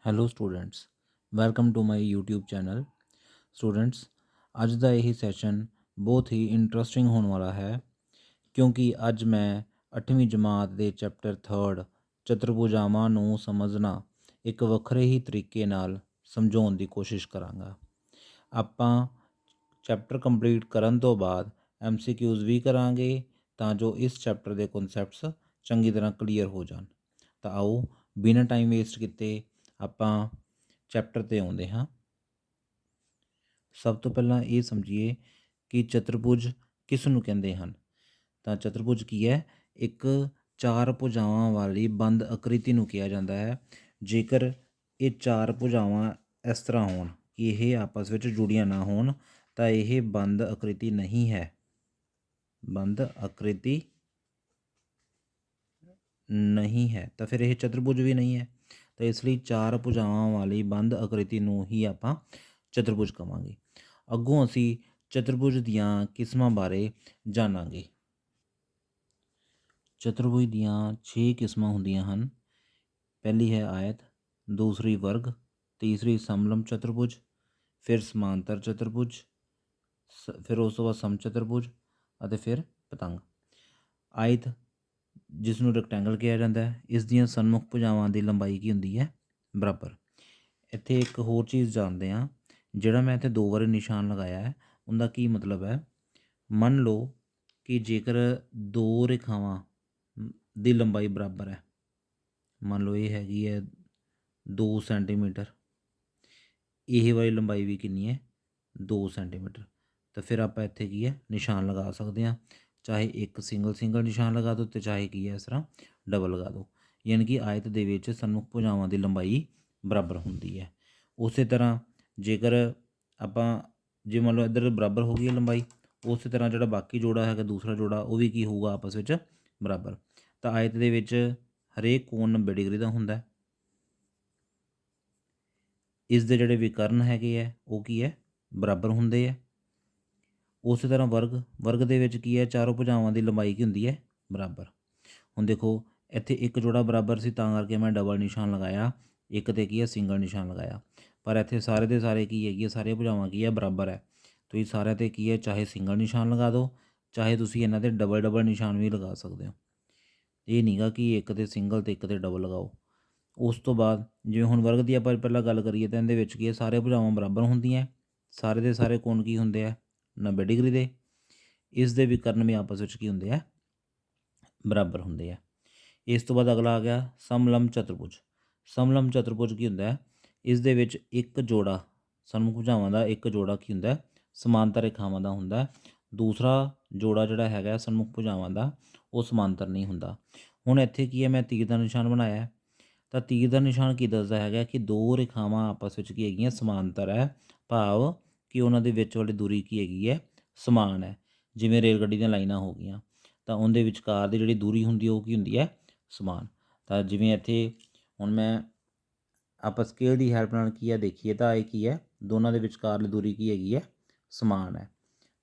Hello students, welcome to my YouTube channel. Students, ਅੱਜ ਦਾ ਇਹ ਸੈਸ਼ਨ ਬਹੁਤ ਹੀ ਇੰਟਰਸਟਿੰਗ ਹੋਣ ਵਾਲਾ ਹੈ ਕਿਉਂਕਿ ਅੱਜ ਮੈਂ 8ਵੀਂ ਜਮਾਤ ਦੇ ਚੈਪਟਰ 3 ਚਤੁਰਭੁਜਾਵਾਂ ਨੂੰ ਸਮਝਣਾ ਇੱਕ ਵੱਖਰੇ ਹੀ ਤਰੀਕੇ ਨਾਲ ਸਮਝਾਉਣ ਦੀ ਕੋਸ਼ਿਸ਼ ਕਰਾਂਗਾ। ਆਪਾਂ ਚੈਪਟਰ ਕੰਪਲੀਟ ਕਰਨ ਤੋਂ ਬਾਅਦ MCQs ਵੀ ਕਰਾਂਗੇ ਤਾਂ ਜੋ ਇਸ ਚੈਪਟਰ ਦੇ ਕਨਸੈਪਟਸ ਚੰਗੀ ਤਰ੍ਹਾਂ ਕਲੀਅਰ ਹੋ ਜਾਣ। ਤਾਂ ਆਓ ਬਿਨਾਂ ਟਾਈਮ ਵੇਸਟ ਕੀਤੇ ਆਪਾਂ ਚੈਪਟਰ 'ਤੇ ਆਉਂਦੇ ਹਾਂ। ਸਭ ਤੋਂ ਪਹਿਲਾਂ ਇਹ ਸਮਝੀਏ ਕਿ ਚਤੁਰਭੁਜ ਕਿਸ ਨੂੰ ਕਹਿੰਦੇ ਹਨ। ਤਾਂ ਚਤੁਰਭੁਜ ਕੀ ਹੈ? ਇੱਕ 4 ਭੁਜਾਵਾਂ ਵਾਲੀ ਬੰਦ ਆਕ੍ਰਿਤੀ ਨੂੰ ਕਿਹਾ ਜਾਂਦਾ ਹੈ। ਜੇਕਰ ਇਹ 4 ਭੁਜਾਵਾਂ ਇਸ ਤਰ੍ਹਾਂ ਹੋਣ ਕਿ ਇਹ ਆਪਸ ਵਿੱਚ ਜੁੜੀਆਂ ਨਾ ਹੋਣ ਤਾਂ ਇਹ ਬੰਦ ਆਕ੍ਰਿਤੀ ਨਹੀਂ ਹੈ। ਬੰਦ ਆਕ੍ਰਿਤੀ ਨਹੀਂ ਹੈ ਤਾਂ ਫਿਰ ਇਹ ਚਤੁਰਭੁਜ ਵੀ ਨਹੀਂ ਹੈ। ਤਾਂ ਇਸ ਲਈ 4 ਭੁਜਾਵਾਂ ਵਾਲੀ ਬੰਦ ਆਕ੍ਰਿਤੀ ਨੂੰ ਹੀ ਆਪਾਂ ਚਤੁਰਭੁਜ ਕਹਾਂਗੇ। ਅੱਗੋਂ ਅਸੀਂ ਚਤੁਰਭੁਜ ਦੀਆਂ ਕਿਸਮਾਂ ਬਾਰੇ ਜਾਣਾਂਗੇ। ਚਤੁਰਭੁਜ ਦੀਆਂ 6 ਕਿਸਮਾਂ ਹੁੰਦੀਆਂ ਹਨ। ਪਹਿਲੀ ਹੈ ਆਇਤ, ਦੂਸਰੀ ਵਰਗ, ਤੀਸਰੀ ਸਮਲੰਬ ਚਤੁਰਭੁਜ, ਫਿਰ ਸਮਾਂਤਰ ਚਤੁਰਭੁਜ, ਫਿਰ ਉਸ ਤੋਂ ਬਾਅਦ ਸਮਚਤੁਰਭੁਜ ਅਤੇ ਫਿਰ ਪਤੰਗ। ਆਇਤ ਜਿਸ ਨੂੰ ਰੈਕਟੈਂਗਲ ਕਿਹਾ ਜਾਂਦਾ ਹੈ, ਇਸ ਦੀਆਂ ਸਨਮੁਖ ਭੁਜਾਵਾਂ ਦੀ ਲੰਬਾਈ ਕੀ ਹੁੰਦੀ ਹੈ? ਬਰਾਬਰ। ਇੱਥੇ ਇੱਕ ਹੋਰ ਚੀਜ਼ ਜਾਣਦੇ ਹਾਂ, ਜਿਹੜਾ ਮੈਂ ਇੱਥੇ 2 ਵਾਰੀ ਨਿਸ਼ਾਨ ਲਗਾਇਆ ਹੈ ਉਹਦਾ ਕੀ ਮਤਲਬ ਹੈ। ਮੰਨ ਲਓ ਕਿ ਜੇਕਰ 2 ਰੇਖਾਵਾਂ ਦੀ ਲੰਬਾਈ ਬਰਾਬਰ ਹੈ, ਮੰਨ ਲਓ ਇਹ ਹੈਗੀ ਹੈ 2 ਸੈਂਟੀਮੀਟਰ, ਇਹ ਵਾਲੀ ਲੰਬਾਈ ਵੀ ਕਿੰਨੀ ਹੈ? 2 ਸੈਂਟੀਮੀਟਰ। ਤਾਂ ਫਿਰ ਆਪਾਂ ਇੱਥੇ ਕੀ ਹੈ ਨਿਸ਼ਾਨ ਲਗਾ ਸਕਦੇ ਹਾਂ, ਚਾਹੇ ਇੱਕ ਸਿੰਗਲ ਨਿਸ਼ਾਨ ਲਗਾ ਦਿਓ ਅਤੇ ਚਾਹੇ ਕੀ ਹੈ ਇਸ ਤਰ੍ਹਾਂ ਡਬਲ ਲਗਾ ਦਿਓ। ਯਾਨੀ ਕਿ ਆਇਤ ਦੇ ਵਿੱਚ ਸਨਮੁਖ ਭੁਜਾਵਾਂ ਦੀ ਲੰਬਾਈ ਬਰਾਬਰ ਹੁੰਦੀ ਹੈ। ਉਸੇ ਤਰ੍ਹਾਂ ਜੇਕਰ ਆਪਾਂ ਜੇ ਮੰਨ ਲਓ ਇੱਧਰ ਬਰਾਬਰ ਹੋ ਗਈ ਲੰਬਾਈ, ਉਸੇ ਤਰ੍ਹਾਂ ਜਿਹੜਾ ਬਾਕੀ ਜੋੜਾ ਹੈਗਾ ਦੂਸਰਾ ਜੋੜਾ ਉਹ ਵੀ ਕੀ ਹੋਊਗਾ ਆਪਸ ਵਿੱਚ ਬਰਾਬਰ। ਤਾਂ ਆਇਤ ਦੇ ਵਿੱਚ ਹਰੇਕ ਕੋਣ 90 ਡਿਗਰੀ ਦਾ ਹੁੰਦਾ। ਇਸ ਦੇ ਜਿਹੜੇ ਵਿਕਰਨ ਹੈਗੇ ਹੈ ਉਹ ਕੀ ਹੈ? ਬਰਾਬਰ ਹੁੰਦੇ ਹੈ। ਉਸੇ ਤਰ੍ਹਾਂ ਵਰਗ ਦੇ ਵਿੱਚ ਕੀ ਹੈ? ਚਾਰੋਂ ਭੁਜਾਵਾਂ ਦੀ ਲੰਬਾਈ ਕੀ ਹੁੰਦੀ ਹੈ? ਬਰਾਬਰ। ਹੁਣ ਦੇਖੋ ਇੱਥੇ ਇੱਕ ਜੋੜਾ ਬਰਾਬਰ ਸੀ ਤਾਂ ਕਰਕੇ ਮੈਂ ਡਬਲ ਨਿਸ਼ਾਨ ਲਗਾਇਆ, ਇੱਕ 'ਤੇ ਕੀ ਹੈ ਸਿੰਗਲ ਨਿਸ਼ਾਨ ਲਗਾਇਆ। ਪਰ ਇੱਥੇ ਸਾਰੇ ਦੇ ਸਾਰੇ ਕੀ ਹੈਗੀ ਹੈ? ਸਾਰੀਆਂ ਭੁਜਾਵਾਂ ਕੀ ਹੈ? ਬਰਾਬਰ ਹੈ। ਤੁਸੀਂ ਸਾਰਿਆਂ 'ਤੇ ਕੀ ਹੈ ਚਾਹੇ ਸਿੰਗਲ ਨਿਸ਼ਾਨ ਲਗਾ ਦਿਓ, ਚਾਹੇ ਤੁਸੀਂ ਇਹਨਾਂ 'ਤੇ ਡਬਲ ਨਿਸ਼ਾਨ ਵੀ ਲਗਾ ਸਕਦੇ ਹੋ। ਇਹ ਨਹੀਂ ਗਾ ਕਿ ਇੱਕ 'ਤੇ ਸਿੰਗਲ ਅਤੇ ਇੱਕ 'ਤੇ ਡਬਲ ਲਗਾਓ। ਉਸ ਤੋਂ ਬਾਅਦ ਜਿਵੇਂ ਹੁਣ ਵਰਗ ਦੀ ਆਪਾਂ ਪਹਿਲਾਂ ਗੱਲ ਕਰੀਏ ਤਾਂ ਇਹਦੇ ਵਿੱਚ ਕੀ ਹੈ? ਸਾਰੇ ਭੁਜਾਵਾਂ ਬਰਾਬਰ ਹੁੰਦੀਆਂ, ਸਾਰੇ ਦੇ ਸਾਰੇ ਕੋਣ ਕੀ ਹੁੰਦੇ ਆ? 90 ਡਿਗਰੀ ਦੇ। ਇਸ ਦੇ ਵਿਕਰਨ ਵੀ ਆਪਸ ਵਿੱਚ ਕੀ ਹੁੰਦੇ ਆ? ਬਰਾਬਰ ਹੁੰਦੇ ਆ। ਇਸ ਤੋਂ ਬਾਅਦ ਅਗਲਾ ਆ ਗਿਆ ਸਮਲੰਬ ਚਤੁਰਭੁਜ। ਸਮਲੰਬ ਚਤੁਰਭੁਜ ਕੀ ਹੁੰਦਾ ਹੈ? ਇਸ ਦੇ ਵਿੱਚ ਇੱਕ ਜੋੜਾ ਸਨਮੁਖ ਭੁਜਾਵਾਂ ਦਾ ਇੱਕ ਜੋੜਾ ਕੀ ਹੁੰਦਾ? ਸਮਾਂਤਰ ਰੇਖਾਵਾਂ ਦਾ ਹੁੰਦਾ। ਦੂਸਰਾ ਜੋੜਾ ਜਿਹੜਾ ਹੈਗਾ ਸਨਮੁਖ ਭੁਜਾਵਾਂ ਦਾ ਉਹ ਸਮਾਂਤਰ ਨਹੀਂ ਹੁੰਦਾ। ਹੁਣ ਇੱਥੇ ਕੀ ਹੈ? ਮੈਂ ਤੀਰ ਦਾ ਨਿਸ਼ਾਨ ਬਣਾਇਆ, ਤਾਂ ਤੀਰ ਦਾ ਨਿਸ਼ਾਨ ਕੀ ਦੱਸਦਾ ਹੈਗਾ ਕਿ 2 ਰੇਖਾਵਾਂ ਆਪਸ ਵਿੱਚ ਕੀ ਹੈਗੀਆਂ? ਸਮਾਂਤਰ ਹੈ, ਭਾਵ ਕਿ ਉਹਨਾਂ ਦੇ ਵਿੱਚ ਵਾਲੀ ਦੂਰੀ ਕੀ ਹੈਗੀ ਹੈ? ਸਮਾਨ ਹੈ। ਜਿਵੇਂ ਰੇਲ ਗੱਡੀ ਦੀਆਂ ਲਾਈਨਾਂ ਹੋ ਗਈਆਂ ਤਾਂ ਉਹਦੇ ਵਿਚਕਾਰ ਦੀ ਜਿਹੜੀ ਦੂਰੀ ਹੁੰਦੀ ਹੈ ਉਹ ਕੀ ਹੁੰਦੀ ਹੈ? ਸਮਾਨ। ਤਾਂ ਜਿਵੇਂ ਇੱਥੇ ਹੁਣ ਮੈਂ ਆਪਾਂ ਸਕੇਲ ਦੀ ਹੈਲਪ ਨਾਲ ਕੀ ਹੈ ਦੇਖੀਏ ਤਾਂ ਇਹ ਕੀ ਹੈ? ਦੋਨਾਂ ਦੇ ਵਿਚਕਾਰਲੀ ਦੂਰੀ ਕੀ ਹੈਗੀ ਹੈ? ਸਮਾਨ ਹੈ।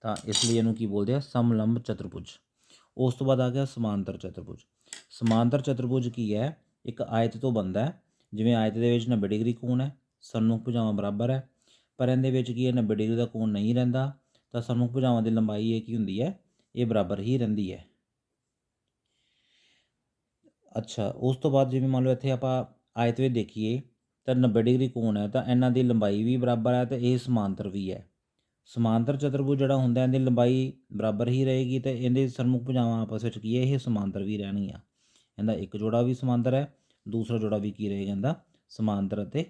ਤਾਂ ਇਸ ਲਈ ਇਹਨੂੰ ਕੀ ਬੋਲਦੇ ਆ? ਸਮਲੰਬ ਚਤੁਰਭੁਜ। ਉਸ ਤੋਂ ਬਾਅਦ ਆ ਗਿਆ ਸਮਾਂਤਰ ਚਤੁਰਭੁਜ। ਸਮਾਂਤਰ ਚਤੁਰਭੁਜ ਕੀ ਹੈ? ਇੱਕ ਆਇਤ ਤੋਂ ਬਣਦਾ ਹੈ। ਜਿਵੇਂ ਆਇਤ ਦੇ ਵਿੱਚ 90 ਡਿਗਰੀ ਕੋਣ ਹੈ, ਸਨਮੁਖ ਭੁਜਾਵਾਂ ਬਰਾਬਰ ਹੈ, ਪਰ ਇਹਦੇ ਵਿੱਚ ਕੀ ਹੈ 90 ਡਿਗਰੀ ਦਾ ਕੋਣ ਨਹੀਂ ਰਹਿੰਦਾ, ਤਾਂ ਸਨਮੁਖ ਭੁਜਾਵਾਂ ਦੀ ਲੰਬਾਈ ਇਹ ਕੀ ਹੁੰਦੀ ਹੈ? ਇਹ ਬਰਾਬਰ ਹੀ ਰਹਿੰਦੀ ਹੈ। ਅੱਛਾ, ਉਸ ਤੋਂ ਬਾਅਦ ਜਿਵੇਂ ਮੰਨ ਲਓ ਇੱਥੇ ਆਪਾਂ ਆਇਤ ਵਿੱਚ ਦੇਖੀਏ ਤਾਂ 90 ਡਿਗਰੀ ਕੋਣ ਹੈ, ਤਾਂ ਇਹਨਾਂ ਦੀ ਲੰਬਾਈ ਵੀ ਬਰਾਬਰ ਹੈ ਅਤੇ ਇਹ ਸਮਾਂਤਰ ਵੀ ਹੈ। ਸਮਾਂਤਰ ਚਤੁਰਭੁਜ ਜਿਹੜਾ ਹੁੰਦਾ ਇਹਦੀ ਲੰਬਾਈ ਬਰਾਬਰ ਹੀ ਰਹੇਗੀ ਅਤੇ ਇਹਦੇ ਸਨਮੁਖ ਭੁਜਾਵਾਂ ਆਪਸ ਵਿੱਚ ਕੀ ਹੈ? ਇਹ ਸਮਾਂਤਰ ਵੀ ਰਹਿਣਗੀਆਂ। ਇਹਦਾ ਇੱਕ ਜੋੜਾ ਵੀ ਸਮਾਂਤਰ ਹੈ, ਦੂਸਰਾ ਜੋੜਾ ਵੀ ਕੀ ਰਹੇਗਾ? ਇਹਦਾ ਸਮਾਂਤਰ ਅਤੇ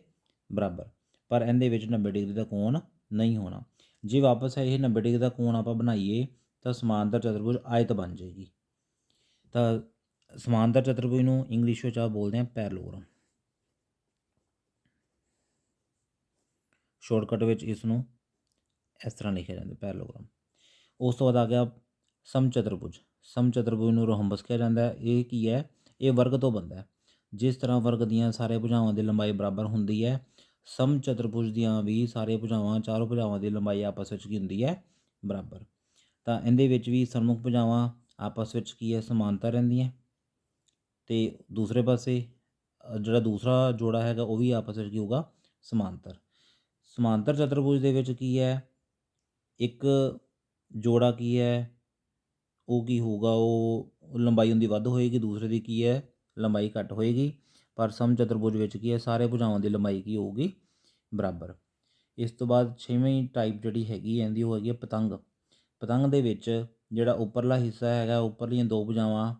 ਬਰਾਬਰ, ਪਰ ਇਹਦੇ ਵਿੱਚ 90 ਡਿਗਰੀ ਦਾ ਕੋਣ ਨਹੀਂ ਹੋਣਾ। ਜੇ ਵਾਪਸ ਇਹ 90 ਡਿਗਰੀ ਦਾ ਕੋਣ ਆਪਾਂ ਬਣਾਈਏ ਤਾਂ ਸਮਾਂਤਰ ਚਤੁਰਭੁਜ ਆਇਤ ਬਣ ਜਾਏਗੀ। ਤਾਂ ਸਮਾਂਤਰ ਚਤੁਰਭੁਜ ਨੂੰ ਇੰਗਲਿਸ਼ ਵਿੱਚ ਆਪਾਂ ਬੋਲਦੇ ਹਾਂ ਪੈਰਲੋਗ੍ਰਾਮ। ਸ਼ਾਰਟਕਟ ਵਿੱਚ ਇਸ ਨੂੰ ਇਸ ਤਰ੍ਹਾਂ ਲਿਖਿਆ ਜਾਂਦਾ ਪੈਰਲੋਗ੍ਰਾਮ। ਉਸ ਤੋਂ ਬਾਅਦ ਆ ਗਿਆ ਸਮਚਤੁਰਭੁਜ। ਸਮਚਤੁਰਭੁਜ ਨੂੰ ਰੋਹੰਬਸ ਕਿਹਾ ਜਾਂਦਾ ਹੈ। ਇਹ ਕੀ ਹੈ? ਇਹ ਵਰਗ ਤੋਂ ਬਣਦਾ ਹੈ। ਜਿਸ ਤਰ੍ਹਾਂ ਵਰਗ ਦੀਆਂ ਸਾਰੇ ਭੁਜਾਵਾਂ ਦੀ ਲੰਬਾਈ ਬਰਾਬਰ ਹੁੰਦੀ ਹੈ, ਸਮਚਤੁਰਭੁਜ ਦੀਆਂ ਵੀ ਸਾਰੇ ਭੁਜਾਵਾਂ ਚਾਰੋਂ ਭੁਜਾਵਾਂ ਦੀ ਲੰਬਾਈ ਆਪਸ ਵਿੱਚ ਕੀ ਹੁੰਦੀ ਹੈ? ਬਰਾਬਰ। ਤਾਂ ਇਹਦੇ ਵਿੱਚ ਵੀ ਸਨਮੁਖ ਭੁਜਾਵਾਂ ਆਪਸ ਵਿੱਚ ਕੀ ਹੈ? ਸਮਾਂਤਰ ਰਹਿੰਦੀਆਂ, ਅਤੇ ਦੂਸਰੇ ਪਾਸੇ ਜਿਹੜਾ ਦੂਸਰਾ ਜੋੜਾ ਹੈਗਾ ਉਹ ਵੀ ਆਪਸ ਵਿੱਚ ਕੀ ਹੋਊਗਾ, ਸਮਾਂਤਰ। ਸਮਾਂਤਰ ਚਤੁਰਭੁਜ ਦੇ ਵਿੱਚ ਕੀ ਹੈ, ਇੱਕ ਜੋੜਾ ਕੀ ਹੈ, ਉਹ ਕੀ ਹੋਊਗਾ, ਉਹ ਲੰਬਾਈ ਉਹਦੀ ਵੱਧ ਹੋਏਗੀ, ਦੂਸਰੇ ਦੀ ਕੀ ਹੈ, ਲੰਬਾਈ ਘੱਟ ਹੋਏਗੀ। ਪਰ ਸਮ ਚਤੁਰਭੁਜ ਵਿੱਚ ਕੀ ਹੈ, ਸਾਰੇ ਭੁਜਾਵਾਂ ਦੀ ਲੰਬਾਈ ਕੀ ਹੋਊਗੀ, ਬਰਾਬਰ। ਇਸ ਤੋਂ ਬਾਅਦ 6ਵੀਂ ਟਾਈਪ ਜਿਹੜੀ ਹੈਗੀ ਹੈ ਇਹਦੀ, ਉਹ ਹੈਗੀ ਹੈ ਪਤੰਗ। ਪਤੰਗ ਦੇ ਵਿੱਚ ਜਿਹੜਾ ਉੱਪਰਲਾ ਹਿੱਸਾ ਹੈਗਾ, ਉੱਪਰਲੀਆਂ ਦੋ ਭੁਜਾਵਾਂ,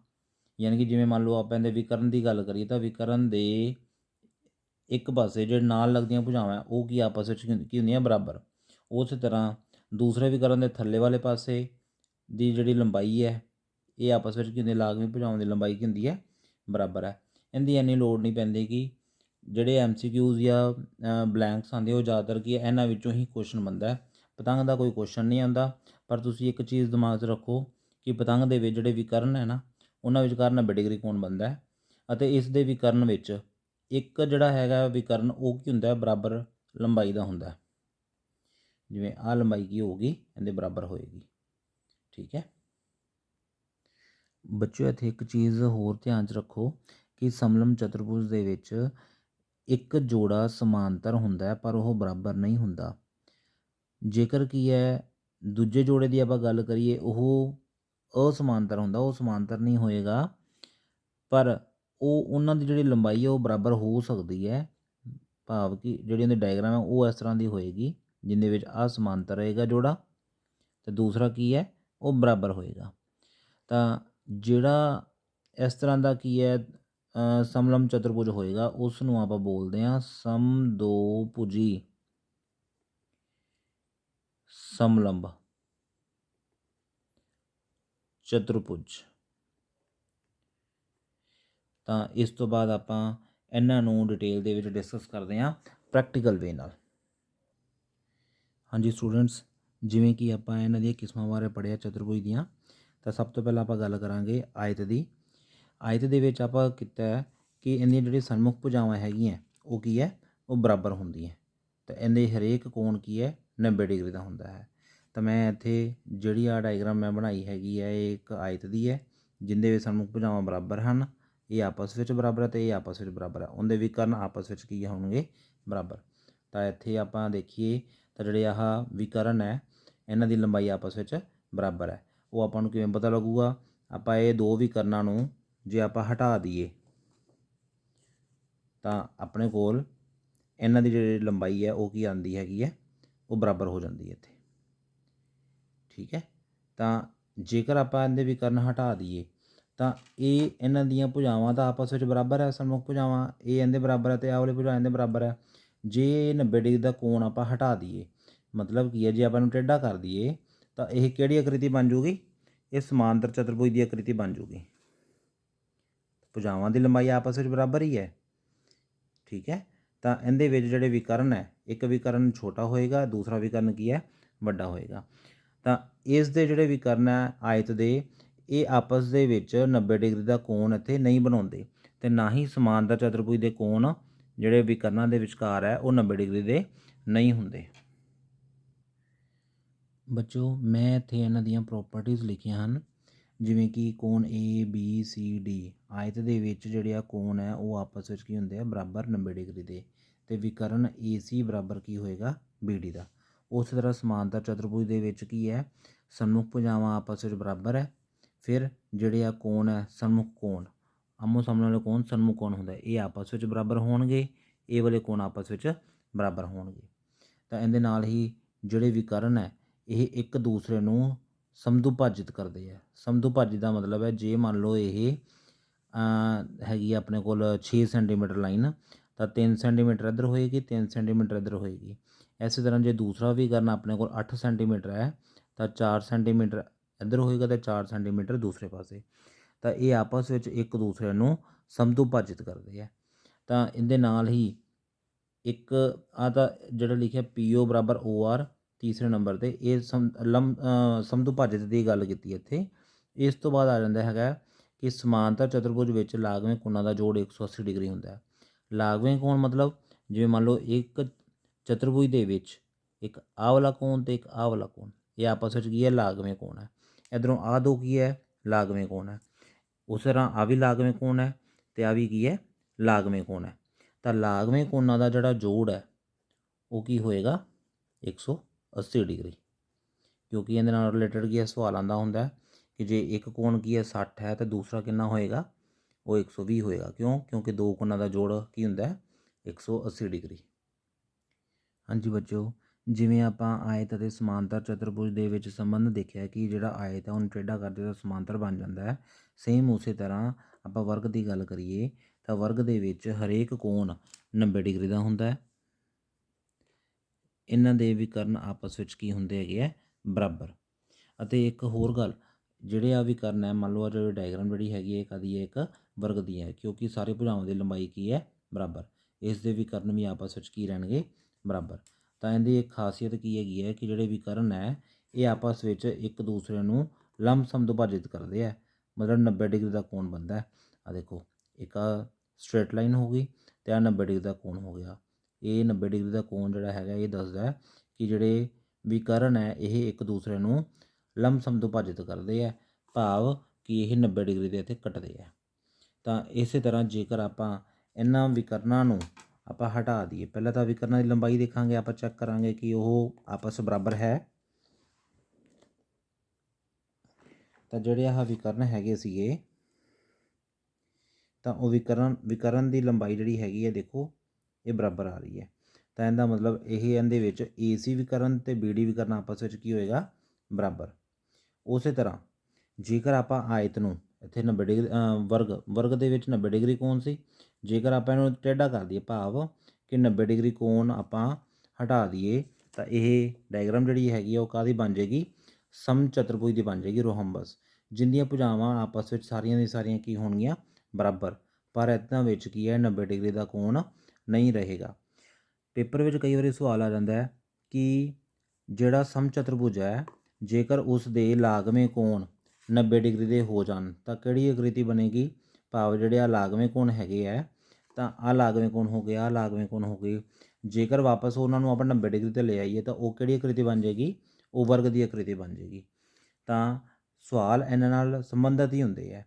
ਯਾਨੀ ਕਿ ਜਿਵੇਂ ਮੰਨ ਲਓ ਆਪਾਂ ਇਹਦੇ ਵਿਕਰਨ ਦੀ ਗੱਲ ਕਰੀਏ ਤਾਂ ਵਿਕਰਨ ਦੇ ਇੱਕ ਪਾਸੇ ਜਿਹੜੇ ਨਾਲ ਲੱਗਦੀਆਂ ਭੁਜਾਵਾਂ ਉਹ ਕੀ ਆਪਸ ਵਿੱਚ ਕੀ ਹੁੰਦੀਆਂ, ਬਰਾਬਰ। ਉਸੇ ਤਰ੍ਹਾਂ ਦੂਸਰੇ ਵਿਕਰਨ ਦੇ ਥੱਲੇ ਵਾਲੇ ਪਾਸੇ ਦੀ ਜਿਹੜੀ ਲੰਬਾਈ ਹੈ ਇਹ ਆਪਸ ਵਿੱਚ ਕੀ ਹੁੰਦੀ, ਲਾਗਵੀਂ ਭੁਜਾਵਾਂ ਦੀ ਲੰਬਾਈ ਕੀ ਹੁੰਦੀ ਹੈ, ਬਰਾਬਰ ਹੈ। ਇਹਦੀ ਇੰਨੀ ਲੋੜ ਨਹੀਂ ਪੈਂਦੀ ਕਿ ਜਿਹੜੇ MCQs ਜਾਂ ਬਲੈਂਕਸ ਆਉਂਦੇ ਉਹ ਜ਼ਿਆਦਾਤਰ ਕੀ ਹੈ ਇਹਨਾਂ ਵਿੱਚੋਂ ਹੀ ਕੁਐਸਚਨ ਬਣਦਾ ਹੈ। ਪਤੰਗ ਦਾ ਕੋਈ ਕੁਐਸਚਨ ਨਹੀਂ ਆਉਂਦਾ, ਪਰ ਤੁਸੀਂ ਇੱਕ ਚੀਜ਼ ਦਿਮਾਗ 'ਚ ਰੱਖੋ ਕਿ ਪਤੰਗ ਦੇ ਵਿੱਚ ਜਿਹੜੇ ਵਿਕਰਨ ਹੈ ਨਾ ਉਹਨਾਂ ਵਿਚਕਾਰ 90 ਡਿਗਰੀ ਕੋਣ ਬਣਦਾ ਹੈ, ਅਤੇ ਇਸ ਦੇ ਵਿਕਰਨ ਵਿੱਚ ਇੱਕ ਜਿਹੜਾ ਹੈਗਾ ਵਿਕਰਨ ਉਹ ਕੀ ਹੁੰਦਾ, ਬਰਾਬਰ ਲੰਬਾਈ ਦਾ ਹੁੰਦਾ। ਜਿਵੇਂ ਆਹ ਲੰਬਾਈ ਕੀ ਹੋਊਗੀ, ਇਹਦੇ ਬਰਾਬਰ ਹੋਏਗੀ। ਠੀਕ ਹੈ ਬੱਚਿਓ, ਇੱਥੇ ਇੱਕ ਚੀਜ਼ ਹੋਰ ਧਿਆਨ 'ਚ ਰੱਖੋ ਕਿ ਸਮਲਮ ਚਤੁਰਭੁਜ ਦੇ ਵਿੱਚ ਇੱਕ ਜੋੜਾ ਸਮਾਂਤਰ ਹੁੰਦਾ ਹੈ ਪਰ ਉਹ ਬਰਾਬਰ ਨਹੀਂ ਹੁੰਦਾ। ਜੇਕਰ ਕੀ ਹੈ ਦੂਜੇ ਜੋੜੇ ਦੀ ਆਪਾਂ ਗੱਲ ਕਰੀਏ ਉਹ ਅਸਮਾਂਤਰ ਹੁੰਦਾ, ਉਹ ਸਮਾਂਤਰ ਨਹੀਂ ਹੋਏਗਾ, ਪਰ ਉਹਨਾਂ ਦੀ ਜਿਹੜੀ ਲੰਬਾਈ ਹੈ ਉਹ ਬਰਾਬਰ ਹੋ ਸਕਦੀ ਹੈ। ਭਾਵ ਕਿ ਜਿਹੜੀ ਉਹਦੀ ਡਾਇਗਰਾਮ ਹੈ ਉਹ ਇਸ ਤਰ੍ਹਾਂ ਦੀ ਹੋਏਗੀ ਜਿਹਦੇ ਵਿੱਚ ਆਹ ਸਮਾਂਤਰ ਰਹੇਗਾ ਜੋੜਾ ਅਤੇ ਦੂਸਰਾ ਕੀ ਹੈ, ਉਹ ਬਰਾਬਰ ਹੋਏਗਾ। ਤਾਂ ਜਿਹੜਾ ਇਸ ਤਰ੍ਹਾਂ ਦਾ ਕੀ ਹੈ ਸਮਲਮ ਚਤੁਰਭੁਜ ਹੋਏਗਾ ਉਸ ਨੂੰ ਆਪਾਂ ਬੋਲਦੇ ਹਾਂ ਸਮਦੋਭੁਜੀ ਸਮਲੰਬ ਚਤੁਰਭੁਜ। ਤਾਂ ਇਸ ਤੋਂ ਬਾਅਦ ਆਪਾਂ ਇਹਨਾਂ ਨੂੰ ਡਿਟੇਲ ਦੇ ਵਿੱਚ ਡਿਸਕਸ ਕਰਦੇ ਹਾਂ ਪ੍ਰੈਕਟੀਕਲ ਵੇ ਨਾਲ। ਹਾਂਜੀ ਸਟੂਡੈਂਟਸ, ਜਿਵੇਂ ਕਿ ਆਪਾਂ ਇਹਨਾਂ ਦੀਆਂ ਕਿਸਮਾਂ ਬਾਰੇ ਪੜ੍ਹਿਆ ਚਤੁਰਭੁਜ ਦੀਆਂ, ਤਾਂ ਸਭ ਤੋਂ ਪਹਿਲਾਂ ਆਪਾਂ ਗੱਲ ਕਰਾਂਗੇ ਆਇਤ ਦੀ। ਆਇਤ ਦੇ ਵਿੱਚ ਆਪਾਂ ਕੀਤਾ ਹੈ ਕਿ ਇਹਦੀਆਂ ਜਿਹੜੀਆਂ ਸਨਮੁਖ ਭੁਜਾਵਾਂ ਹੈਗੀਆਂ ਉਹ ਕੀ ਹੈ, ਉਹ ਬਰਾਬਰ ਹੁੰਦੀਆਂ, ਤਾਂ ਇਹਦੇ ਹਰੇਕ ਕੋਣ ਕੀ ਹੈ, 90 ਡਿਗਰੀ ਦਾ ਹੁੰਦਾ ਹੈ। ਤਾਂ ਮੈਂ ਇੱਥੇ ਜਿਹੜੀ ਆਹ ਡਾਇਗਰਾਮ ਮੈਂ ਬਣਾਈ ਹੈਗੀ ਹੈ ਇਹ ਇੱਕ ਆਇਤ ਦੀ ਹੈ ਜਿਹਦੇ ਵਿੱਚ ਸਨਮੁਖ ਭੁਜਾਵਾਂ ਬਰਾਬਰ ਹਨ, ਇਹ ਆਪਸ ਵਿੱਚ ਬਰਾਬਰ ਹੈ ਅਤੇ ਇਹ ਆਪਸ ਵਿੱਚ ਬਰਾਬਰ ਹੈ, ਉਹਦੇ ਵਿਕਰਨ ਆਪਸ ਵਿੱਚ ਕੀ ਹੋਣਗੇ, ਬਰਾਬਰ। ਤਾਂ ਇੱਥੇ ਆਪਾਂ ਦੇਖੀਏ ਤਾਂ ਜਿਹੜੇ ਆਹ ਵਿਕਰਨ ਹੈ ਇਹਨਾਂ ਦੀ ਲੰਬਾਈ ਆਪਸ ਵਿੱਚ ਬਰਾਬਰ ਹੈ। ਉਹ ਆਪਾਂ ਨੂੰ ਕਿਵੇਂ ਪਤਾ ਲੱਗੂਗਾ, ਆਪਾਂ ਇਹ ਦੋ ਵਿਕਰਨਾਂ ਨੂੰ ਜੇ ਆਪਾਂ ਹਟਾ ਦਈਏ ਤਾਂ ਆਪਣੇ ਕੋਲ ਇਹਨਾਂ ਦੀ ਜਿਹੜੀ ਲੰਬਾਈ ਹੈ ਉਹ ਕੀ ਆਉਂਦੀ ਹੈਗੀ ਹੈ, ਉਹ ਬਰਾਬਰ ਹੋ ਜਾਂਦੀ ਹੈ ਇੱਥੇ। ਠੀਕ ਹੈ, ਤਾਂ ਜੇਕਰ ਆਪਾਂ ਇਹਦੇ ਵਿਕਰਨ ਹਟਾ ਦਈਏ ਤਾਂ ਇਹ ਇਹਨਾਂ ਦੀਆਂ ਭੁਜਾਵਾਂ ਤਾਂ ਆਪਸ ਵਿੱਚ ਬਰਾਬਰ ਹੈ, ਸਨਮੁਖ ਭੁਜਾਵਾਂ ਇਹ ਇਹਦੇ ਬਰਾਬਰ ਹੈ ਅਤੇ ਆਹ ਵਾਲੀ ਭੁਜਾ ਇਹਦੇ ਬਰਾਬਰ ਹੈ। ਜੇ 90 ਡਿਗਰੀ ਦਾ ਕੋਣ ਆਪਾਂ ਹਟਾ ਦਈਏ, ਮਤਲਬ ਕੀ ਹੈ ਜੇ ਆਪਾਂ ਨੂੰ ਟੇਢਾ ਕਰ ਦਈਏ ਤਾਂ ਇਹ ਕਿਹੜੀ ਆਕ੍ਰਿਤੀ ਬਣ ਜੂਗੀ, ਇਹ ਸਮਾਂਤਰ ਚਤੁਰਭੁਜ ਦੀ ਆਕ੍ਰਿਤੀ ਬਣ ਜੂਗੀ। ਭੁਜਾਵਾਂ ਦੀ ਲੰਬਾਈ ਆਪਸ ਵਿੱਚ ਬਰਾਬਰ ਹੀ ਹੈ। ਠੀਕ ਹੈ, ਤਾਂ ਇਹਦੇ ਵਿੱਚ ਜਿਹੜੇ ਵਿਕਰਨ ਹੈ ਇੱਕ ਵਿਕਰਨ ਛੋਟਾ ਹੋਏਗਾ, ਦੂਸਰਾ ਵਿਕਰਨ ਕੀ ਹੈ, ਵੱਡਾ ਹੋਏਗਾ। ਤਾਂ ਇਸ ਦੇ ਜਿਹੜੇ ਵਿਕਰਨ ਹੈ ਆਇਤ ਦੇ, ਇਹ ਆਪਸ ਦੇ ਵਿੱਚ 90 ਡਿਗਰੀ ਦਾ ਕੋਣ ਇੱਥੇ ਨਹੀਂ ਬਣਾਉਂਦੇ, ਅਤੇ ਨਾ ਹੀ ਸਮਾਂਤਰ ਚਤੁਰਭੁਜ ਦੇ ਕੋਣ ਜਿਹੜੇ ਵਿਕਰਨਾਂ ਦੇ ਵਿਚਕਾਰ ਹੈ ਉਹ 90 ਡਿਗਰੀ ਦੇ ਨਹੀਂ ਹੁੰਦੇ। ਬੱਚੋ, ਮੈਂ ਇੱਥੇ ਇਹਨਾਂ ਦੀਆਂ ਪ੍ਰੋਪਰਟੀਜ਼ ਲਿਖੀਆਂ ਹਨ, ਜਿਵੇਂ ਕਿ ਕੋਣ ABCD ਆਇਤ ਦੇ ਵਿੱਚ ਜਿਹੜੇ ਆ ਕੋਣ ਹੈ ਉਹ ਆਪਸ ਵਿੱਚ ਕੀ ਹੁੰਦੇ ਆ, ਬਰਾਬਰ 90 ਡਿਗਰੀ ਦੇ, ਅਤੇ ਵਿਕਰਨ AC ਬਰਾਬਰ ਕੀ ਹੋਏਗਾ, BD ਦਾ। ਉਸੇ ਤਰ੍ਹਾਂ ਸਮਾਂਤਰ ਚਤੁਰਭੁਜ ਦੇ ਵਿੱਚ ਕੀ ਹੈ, ਸਨਮੁਖ ਭੁਜਾਵਾਂ ਆਪਸ ਵਿੱਚ ਬਰਾਬਰ ਹੈ, ਫਿਰ ਜਿਹੜੇ ਆ ਕੋਣ ਹੈ ਸਨਮੁਖ ਕੋਣ, ਆਮੋ ਸਾਹਮਣੇ ਵਾਲੇ ਕੋਣ ਸਨਮੁਖ ਕੋਣ ਹੁੰਦਾ, ਇਹ ਆਪਸ ਵਿੱਚ ਬਰਾਬਰ ਹੋਣਗੇ, ਇਹ ਵਾਲੇ ਕੋਣ ਆਪਸ ਵਿੱਚ ਬਰਾਬਰ ਹੋਣਗੇ। ਤਾਂ ਇਹਦੇ ਨਾਲ ਹੀ ਜਿਹੜੇ ਵਿਕਰਨ ਹੈ ਇਹ ਇੱਕ ਦੂਸਰੇ ਨੂੰ ਸਮਦੁਭਾਜਿਤ ਕਰਦੇ ਹੈ। ਸਮਦੁਭਾਜਿਤ ਦਾ ਮਤਲਬ ਹੈ ਜੇ ਮੰਨ ਲਓ ਇਹ ਹੈਗੀ ਆਪਣੇ ਕੋਲ 6 ਸੈਂਟੀਮੀਟਰ ਲਾਈਨ, ਤਾਂ 3 ਸੈਂਟੀਮੀਟਰ ਇੱਧਰ ਹੋਏਗੀ, 3 ਸੈਂਟੀਮੀਟਰ ਇੱਧਰ ਹੋਏਗੀ। ਇਸੇ ਤਰ੍ਹਾਂ ਜੇ ਦੂਸਰਾ ਵਿਕਰਨ ਆਪਣੇ ਕੋਲ 8 ਸੈਂਟੀਮੀਟਰ ਹੈ ਤਾਂ 4 ਸੈਂਟੀਮੀਟਰ ਇੱਧਰ ਹੋਏਗਾ ਅਤੇ 4 ਸੈਂਟੀਮੀਟਰ ਦੂਸਰੇ ਪਾਸੇ। ਤਾਂ ਇਹ ਆਪਸ ਵਿੱਚ ਇੱਕ ਦੂਸਰੇ ਨੂੰ ਸਮਦੁਭਾਜਿਤ ਕਰਦੇ ਹੈ। ਤਾਂ ਇਹਦੇ ਨਾਲ ਹੀ ਇੱਕ ਆਹ ਤਾਂ ਜਿਹੜਾ ਲਿਖਿਆ PO ਬਰਾਬਰ OR ਤੀਸਰੇ ਨੰਬਰ 'ਤੇ, ਇਹ ਸਮਦੁਭਾਜਿਤ ਦੀ ਗੱਲ ਕੀਤੀ ਇੱਥੇ। ਇਸ ਤੋਂ ਬਾਅਦ ਆ ਜਾਂਦਾ ਹੈਗਾ ਕਿ ਸਮਾਂਤਰ ਚਤੁਰਭੁਜ ਵਿੱਚ ਲਾਗਵੇਂ ਕੋਣਾਂ ਦਾ ਜੋੜ 180 ਡਿਗਰੀ ਹੁੰਦਾ ਹੈ। ਲਾਗਵੇਂ ਕੋਣ ਮਤਲਬ ਜਿਵੇਂ ਮੰਨ ਲਓ ਇੱਕ ਚਤੁਰਭੁਜ ਦੇ ਵਿੱਚ ਇੱਕ ਆਹ ਵਾਲਾ ਕੋਣ ਅਤੇ ਇੱਕ ਆਹ ਵਾਲਾ ਕੋਣ, ਇਹ ਆਪਸ ਵਿੱਚ ਕੀ ਹੈ, ਲਾਗਵੇਂ ਕੋਣ ਹੈ। ਇੱਧਰੋਂ ਆਹ ਦੋ ਕੀ ਹੈ, ਲਾਗਵੇਂ ਕੋਣ ਹੈ। ਉਸੇ ਤਰ੍ਹਾਂ ਆਹ ਵੀ ਲਾਗਵੇਂ ਕੋਣ ਹੈ ਅਤੇ ਆਹ ਵੀ ਕੀ ਹੈ, ਲਾਗਵੇਂ ਕੋਣ ਹੈ। ਤਾਂ ਲਾਗਵੇਂ ਕੋਣਾਂ ਦਾ ਜਿਹੜਾ ਜੋੜ ਹੈ ਉਹ ਕੀ ਹੋਏਗਾ 180 ਡਿਗਰੀ, ਕਿਉਂਕਿ ਇਹਦੇ ਨਾਲ ਰਿਲੇਟਡ ਕੀ ਹੈ ਸਵਾਲ ਆਉਂਦਾ ਹੁੰਦਾ ਕਿ ਜੇ ਇੱਕ ਕੋਣ ਕੀ ਹੈ 60 ਹੈ ਤਾਂ ਦੂਸਰਾ ਕਿੰਨਾ ਹੋਏਗਾ ਉਹ 120 ਹੋਏਗਾ। ਕਿਉਂ? ਕਿਉਂਕਿ ਦੋ ਕੋਣਾਂ ਦਾ ਜੋੜ ਕੀ ਹੁੰਦਾ ਹੈ 180 ਡਿਗਰੀ। ਹਾਂਜੀ ਬੱਚਿਓ, ਜਿਵੇਂ ਆਪਾਂ ਆਇਤ ਅਤੇ ਸਮਾਂਤਰ ਚਤੁਰਭੁਜ ਦੇ ਵਿੱਚ ਸੰਬੰਧ ਦੇਖਿਆ ਕਿ ਜਿਹੜਾ ਆਇਤ ਹੈ ਉਹਨੂੰ ਟੇਢਾ ਕਰਦੇ ਤਾਂ ਸਮਾਂਤਰ ਬਣ ਜਾਂਦਾ ਹੈ, ਸੇਮ ਉਸੇ ਤਰ੍ਹਾਂ ਆਪਾਂ ਵਰਗ ਦੀ ਗੱਲ ਕਰੀਏ ਤਾਂ ਵਰਗ ਦੇ ਵਿੱਚ ਹਰੇਕ ਕੋਣ 90 ਡਿਗਰੀ ਦਾ ਹੁੰਦਾ ਹੈ। ਇਹਨਾਂ ਦੇ ਵਿਕਰਨ ਆਪਸ ਵਿੱਚ ਕੀ ਹੁੰਦੇ ਹੈਗੇ ਆ ਬਰਾਬਰ। ਅਤੇ ਇੱਕ ਹੋਰ ਗੱਲ, ਜਿਹੜੇ ਆ ਵਿਕਰਨ ਹੈ ਮੰਨ ਲਓ ਜਿਹੜੀ ਡਾਇਗਰਾਮ ਜਿਹੜੀ ਹੈਗੀ ਹੈ ਕਦੀ ਇੱਕ ਵਰਗ ਦੀ ਹੈ, ਕਿਉਂਕਿ ਸਾਰੇ ਭੁਜਾਵਾਂ ਦੀ ਲੰਬਾਈ ਕੀ ਹੈ ਬਰਾਬਰ, ਇਸ ਦੇ ਵਿਕਰਨ ਵੀ ਆਪਸ ਵਿੱਚ ਕੀ ਰਹਿਣਗੇ ਬਰਾਬਰ। ਤਾਂ ਇਹਦੀ ਇੱਕ ਖਾਸੀਅਤ ਕੀ ਹੈਗੀ ਹੈ ਕਿ ਜਿਹੜੇ ਵਿਕਰਨ ਹੈ ਇਹ ਆਪਸ ਵਿੱਚ ਇੱਕ ਦੂਸਰੇ ਨੂੰ ਲੰਬਸਮ ਦੁਭਾਜਿਤ ਕਰਦੇ ਆ, ਮਤਲਬ 90 ਡਿਗਰੀ ਦਾ ਕੋਣ ਬਣਦਾ ਹੈ। ਆ ਦੇਖੋ, ਇੱਕ ਸਟ੍ਰੇਟ ਲਾਈਨ ਹੋ ਗਈ ਅਤੇ 90 ਡਿਗਰੀ ਦਾ ਕੋਣ ਹੋ ਗਿਆ। ਇਹ 90 ਡਿਗਰੀ ਦਾ ਕੋਣ ਜਿਹੜਾ ਹੈਗਾ ਇਹ ਦੱਸਦਾ ਕਿ ਜਿਹੜੇ ਵਿਕਰਨ ਹੈ ਇਹ ਇੱਕ ਦੂਸਰੇ ਨੂੰ ਲੰਬਸਮ ਦੁਭਾਜਿਤ ਕਰਦੇ ਆ, ਭਾਵ ਕਿ ਇਹ 90 ਡਿਗਰੀ ਦੇ ਇੱਥੇ ਕੱਟਦੇ ਆ। ਤਾਂ ਇਸੇ ਤਰ੍ਹਾਂ ਜੇਕਰ ਆਪਾਂ ਇਹਨਾਂ ਵਿਕਰਨਾਂ ਨੂੰ ਆਪਾਂ ਹਟਾ ਦਈਏ, ਪਹਿਲਾਂ ਤਾਂ ਵਿਕਰਨਾਂ ਦੀ ਲੰਬਾਈ ਦੇਖਾਂਗੇ, ਆਪਾਂ ਚੈੱਕ ਕਰਾਂਗੇ ਕਿ ਉਹ ਆਪਸ ਬਰਾਬਰ ਹੈ। ਤਾਂ ਜਿਹੜੇ ਆਹ ਵਿਕਰਨ ਹੈਗੇ ਸੀਗੇ ਤਾਂ ਉਹ ਵਿਕਰਨ ਦੀ ਲੰਬਾਈ ਜਿਹੜੀ ਹੈਗੀ ਹੈ ਦੇਖੋ ਇਹ ਬਰਾਬਰ ਆ ਰਹੀ ਹੈ। ਤਾਂ ਇਹਦਾ ਮਤਲਬ ਇਹ ਇਹਦੇ ਵਿੱਚ AC ਵਿਕਰਨ ਅਤੇ BD ਵਿਕਰਨ ਆਪਸ ਵਿੱਚ ਕੀ ਹੋਏਗਾ ਬਰਾਬਰ। ਉਸੇ ਤਰ੍ਹਾਂ ਜੇਕਰ ਆਪਾਂ ਆਇਤ ਨੂੰ ਇੱਥੇ 90 ਡਿਗਰੀ ਵਰਗ ਦੇ ਵਿੱਚ 90 ਡਿਗਰੀ ਕੋਣ ਸੀ, ਜੇਕਰ ਆਪਾਂ ਇਹਨੂੰ ਟੇਢਾ ਕਰ ਦਈਏ ਭਾਵ ਕਿ 90 ਡਿਗਰੀ ਕੋਣ ਆਪਾਂ ਹਟਾ ਦਈਏ ਤਾਂ ਇਹ ਡਾਇਗਰਾਮ ਜਿਹੜੀ ਹੈਗੀ ਆ ਉਹ ਕਾਹਦੀ ਬਣ ਜਾਏਗੀ ਸਮਚਤੁਰਭੁਜ ਦੀ ਬਣ ਜਾਏਗੀ, ਰੋਹੰਬਸ, ਜਿੰਦੀਆਂ ਭੁਜਾਵਾਂ ਆਪਸ ਵਿੱਚ ਸਾਰੀਆਂ ਦੀ ਸਾਰੀਆਂ ਕੀ ਹੋਣਗੀਆਂ ਬਰਾਬਰ। ਪਰ ਇਹਨਾਂ ਵਿੱਚ ਕੀ ਹੈ 90 ਡਿਗਰੀ ਦਾ ਕੋਣ ਨਹੀਂ ਰਹੇਗਾ। ਪੇਪਰ ਵਿੱਚ ਕਈ ਵਾਰੀ ਸਵਾਲ ਆ ਜਾਂਦਾ ਹੈ ਕਿ ਜਿਹੜਾ ਸਮਚਤੁਰਭੁਜ ਹੈ ਜੇਕਰ ਉਸ ਦੇ ਲਾਗਵੇਂ ਕੋਣ 90 ਡਿਗਰੀ ਦੇ ਹੋ ਜਾਣ ਤਾਂ ਕਿਹੜੀ ਆਕ੍ਰਿਤੀ ਬਣੇਗੀ, ਭਾਵ ਜਿਹੜੇ ਆ ਲਾਗਵੇਂ ਕੋਣ ਹੈਗੇ ਆ ਤਾਂ ਆਹ ਲਾਗਵੇਂ ਕੋਣ ਹੋ ਗਏ, ਆਹ ਲਾਗਵੇਂ ਕੋਣ ਹੋ ਗਏ, ਜੇਕਰ ਵਾਪਸ ਉਹਨਾਂ ਨੂੰ ਆਪਾਂ 90 ਡਿਗਰੀ 'ਤੇ ਲੈ ਆਈਏ ਤਾਂ ਉਹ ਕਿਹੜੀ ਆਕ੍ਰਿਤੀ ਬਣ ਜਾਏਗੀ, ਉਹ ਵਰਗ ਦੀ ਆਕ੍ਰਿਤੀ ਬਣ ਜਾਏਗੀ। ਤਾਂ ਸਵਾਲ ਇਹਨਾਂ ਨਾਲ ਸੰਬੰਧਿਤ ਹੀ ਹੁੰਦੇ ਹੈ।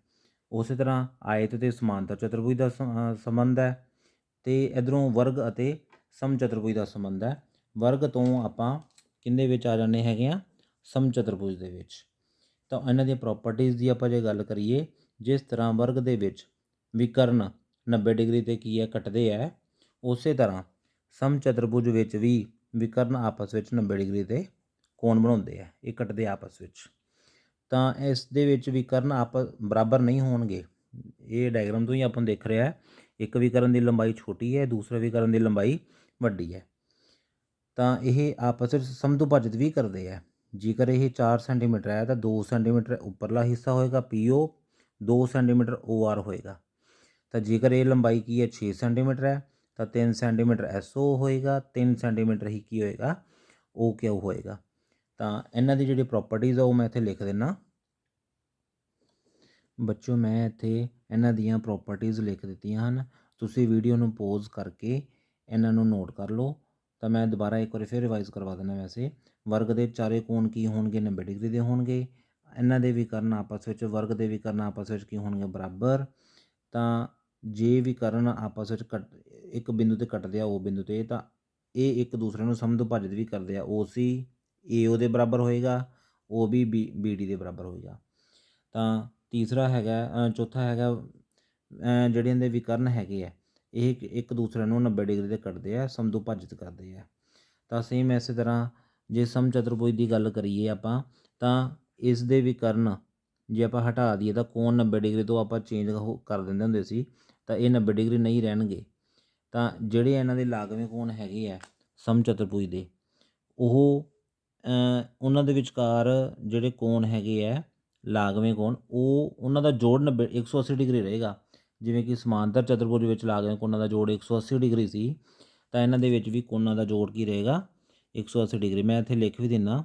ਉਸੇ ਤਰ੍ਹਾਂ ਆਇਤ ਅਤੇ ਸਮਾਂਤਰ ਚਤੁਰਭੁਜ ਦਾ ਸੰਬੰਧ ਹੈ ਅਤੇ ਇੱਧਰੋਂ ਵਰਗ ਅਤੇ ਸਮਚਤੁਰਭੁਜ ਦਾ ਸੰਬੰਧ ਹੈ। ਵਰਗ ਤੋਂ ਆਪਾਂ ਕਿਹਦੇ ਵਿੱਚ ਆ ਜਾਂਦੇ ਹੈਗੇ ਆ ਸਮਚਤੁਰਭੁਜ ਦੇ ਵਿੱਚ। ਤਾਂ ਇਹਨਾਂ ਦੀਆਂ ਪ੍ਰੋਪਰਟੀਜ਼ ਦੀ ਆਪਾਂ ਜੇ ਗੱਲ ਕਰੀਏ, ਜਿਸ ਤਰ੍ਹਾਂ ਵਰਗ ਦੇ ਵਿੱਚ ਵਿਕਰਨ 90 ਡਿਗਰੀ 'ਤੇ ਕੀ ਹੈ ਕੱਟਦੇ ਹੈ, ਉਸੇ ਤਰ੍ਹਾਂ ਸਮਚਤੁਰਭੁਜ ਵਿੱਚ ਵੀ ਵਿਕਰਨ ਆਪਸ ਵਿੱਚ 90 ਡਿਗਰੀ 'ਤੇ ਕੋਣ ਬਣਾਉਂਦੇ ਆ, ਇਹ ਕੱਟਦੇ ਆਪਸ ਵਿੱਚ। ਤਾਂ ਇਸ ਦੇ ਵਿੱਚ ਵਿਕਰਨ ਆਪਸ ਬਰਾਬਰ ਨਹੀਂ ਹੋਣਗੇ, ਇਹ ਡਾਇਗਰਾਮ ਤੋਂ ਹੀ ਆਪਾਂ ਦੇਖ ਰਿਹਾ ਇੱਕ ਵਿਕਰਨ ਦੀ ਲੰਬਾਈ ਛੋਟੀ ਹੈ, ਦੂਸਰੇ ਵਿਕਰਨ ਦੀ ਲੰਬਾਈ ਵੱਡੀ ਹੈ। ਤਾਂ ਇਹ ਆਪਸ ਵਿੱਚ ਸਮਦੁਭਾਜਿਤ ਵੀ ਕਰਦੇ ਆ। ਜੇਕਰ ਇਹ 4 ਸੈਂਟੀਮੀਟਰ ਹੈ ਤਾਂ 2 ਸੈਂਟੀਮੀਟਰ ਉੱਪਰਲਾ ਹਿੱਸਾ ਹੋਏਗਾ PO, 2 ਸੈਂਟੀਮੀਟਰ OR ਹੋਏਗਾ। ਤਾਂ ਜੇਕਰ ਇਹ ਲੰਬਾਈ ਕੀ ਹੈ 6 ਸੈਂਟੀਮੀਟਰ ਹੈ ਤਾਂ 3 ਸੈਂਟੀਮੀਟਰ SO ਹੋਏਗਾ, 3 ਸੈਂਟੀਮੀਟਰ ਹੀ ਕੀ ਹੋਏਗਾ OQ ਹੋਏਗਾ। ਤਾਂ ਇਹਨਾਂ ਦੀ ਜਿਹੜੀ ਪ੍ਰੋਪਰਟੀਜ਼ ਆ ਉਹ ਮੈਂ ਇੱਥੇ ਲਿਖ ਦਿੰਦਾ ਬੱਚੋ, ਮੈਂ ਇੱਥੇ ਇਹਨਾਂ ਦੀਆਂ ਪ੍ਰੋਪਰਟੀਜ਼ ਲਿਖ ਦਿੱਤੀਆਂ ਹਨ, ਤੁਸੀਂ ਵੀਡੀਓ ਨੂੰ ਪੌਜ਼ ਕਰਕੇ ਇਹਨਾਂ ਨੂੰ ਨੋਟ ਕਰ ਲਓ। ਤਾਂ ਮੈਂ ਦੁਬਾਰਾ ਇੱਕ ਵਾਰੀ ਫਿਰ ਰਿਵਾਈਜ਼ ਕਰਵਾ ਦਿੰਦਾ। ਵੈਸੇ ਵਰਗ ਦੇ ਚਾਰੇ ਕੋਣ ਕੀ ਹੋਣਗੇ 90 ਡਿਗਰੀ ਦੇ ਹੋਣਗੇ, ਇਹਨਾਂ ਦੇ ਵਿਕਰਨ ਆਪਸ ਵਿੱਚ ਵਰਗ ਦੇ ਵਿਕਰਨ ਆਪਸ ਵਿੱਚ ਕੀ ਹੋਣਗੇ ਬਰਾਬਰ। ਤਾਂ ਜੇ ਵਿਕਰਨ ਆਪਸ ਵਿੱਚ ਇੱਕ ਬਿੰਦੂ 'ਤੇ ਕੱਟਦੇ ਆ ਉਹ ਬਿੰਦੂ 'ਤੇ ਤਾਂ ਇਹ ਇੱਕ ਦੂਸਰੇ ਨੂੰ ਸਮਦੁਭਾਜਿਤ ਵੀ ਕਰਦੇ ਆ, OC AO ਦੇ ਬਰਾਬਰ ਹੋਏਗਾ, OB BD ਦੇ ਬਰਾਬਰ ਹੋਏਗਾ। ਤਾਂ ਤੀਸਰਾ ਹੈਗਾ ਚੌਥਾ ਹੈਗਾ ਜਿਹੜੇ ਇਹਦੇ ਵਿਕਰਨ ਹੈਗੇ ਆ ਇਹ ਇੱਕ ਦੂਸਰੇ ਨੂੰ 90 ਡਿਗਰੀ 'ਤੇ ਕੱਟਦੇ ਆ, ਸਮਦੁਭਾਜਿਤ ਕਰਦੇ ਆ। ਤਾਂ ਸੇਮ ਇਸੇ ਤਰ੍ਹਾਂ ਜੇ ਸਮਚਤੁਰਭੁਜ ਦੀ ਗੱਲ ਕਰੀਏ ਆਪਾਂ ਤਾਂ ਇਸ ਦੇ ਵਿਕਰਨ ਜੇ ਆਪਾਂ ਹਟਾ ਦਈਏ ਤਾਂ ਕੋਣ 90 ਡਿਗਰੀ ਤੋਂ ਆਪਾਂ ਚੇਂਜ ਕਰ ਦਿੰਦੇ ਹੁੰਦੇ ਸੀ, ਤਾਂ ਇਹ 90 ਡਿਗਰੀ ਨਹੀਂ ਰਹਿਣਗੇ। ਤਾਂ ਜਿਹੜੇ ਇਹਨਾਂ ਦੇ ਲਾਗਵੇਂ ਕੋਣ ਹੈਗੇ ਆ ਸਮਚਤੁਰਭੁਜ ਦੇ ਉਹ ਉਹਨਾਂ ਦੇ ਵਿਚਕਾਰ ਜਿਹੜੇ ਕੋਣ ਹੈਗੇ ਆ ਲਾਗਵੇਂ ਕੋਣ ਉਹ ਉਹਨਾਂ ਦਾ ਜੋੜ 180 ਡਿਗਰੀ ਰਹੇਗਾ। ਜਿਵੇਂ ਕਿ ਸਮਾਂਤਰ ਚਤੁਰਭੁਜ ਵਿੱਚ ਲਾਗਵੇਂ ਕੋਣਾਂ ਦਾ ਜੋੜ 180 ਡਿਗਰੀ ਸੀ, ਤਾਂ ਇਹਨਾਂ ਦੇ ਵਿੱਚ ਵੀ ਕੋਣਾਂ ਦਾ ਜੋੜ ਕੀ ਰਹੇਗਾ 180 ਡਿਗਰੀ। ਮੈਂ ਇੱਥੇ ਲਿਖ ਵੀ ਦਿੰਦਾ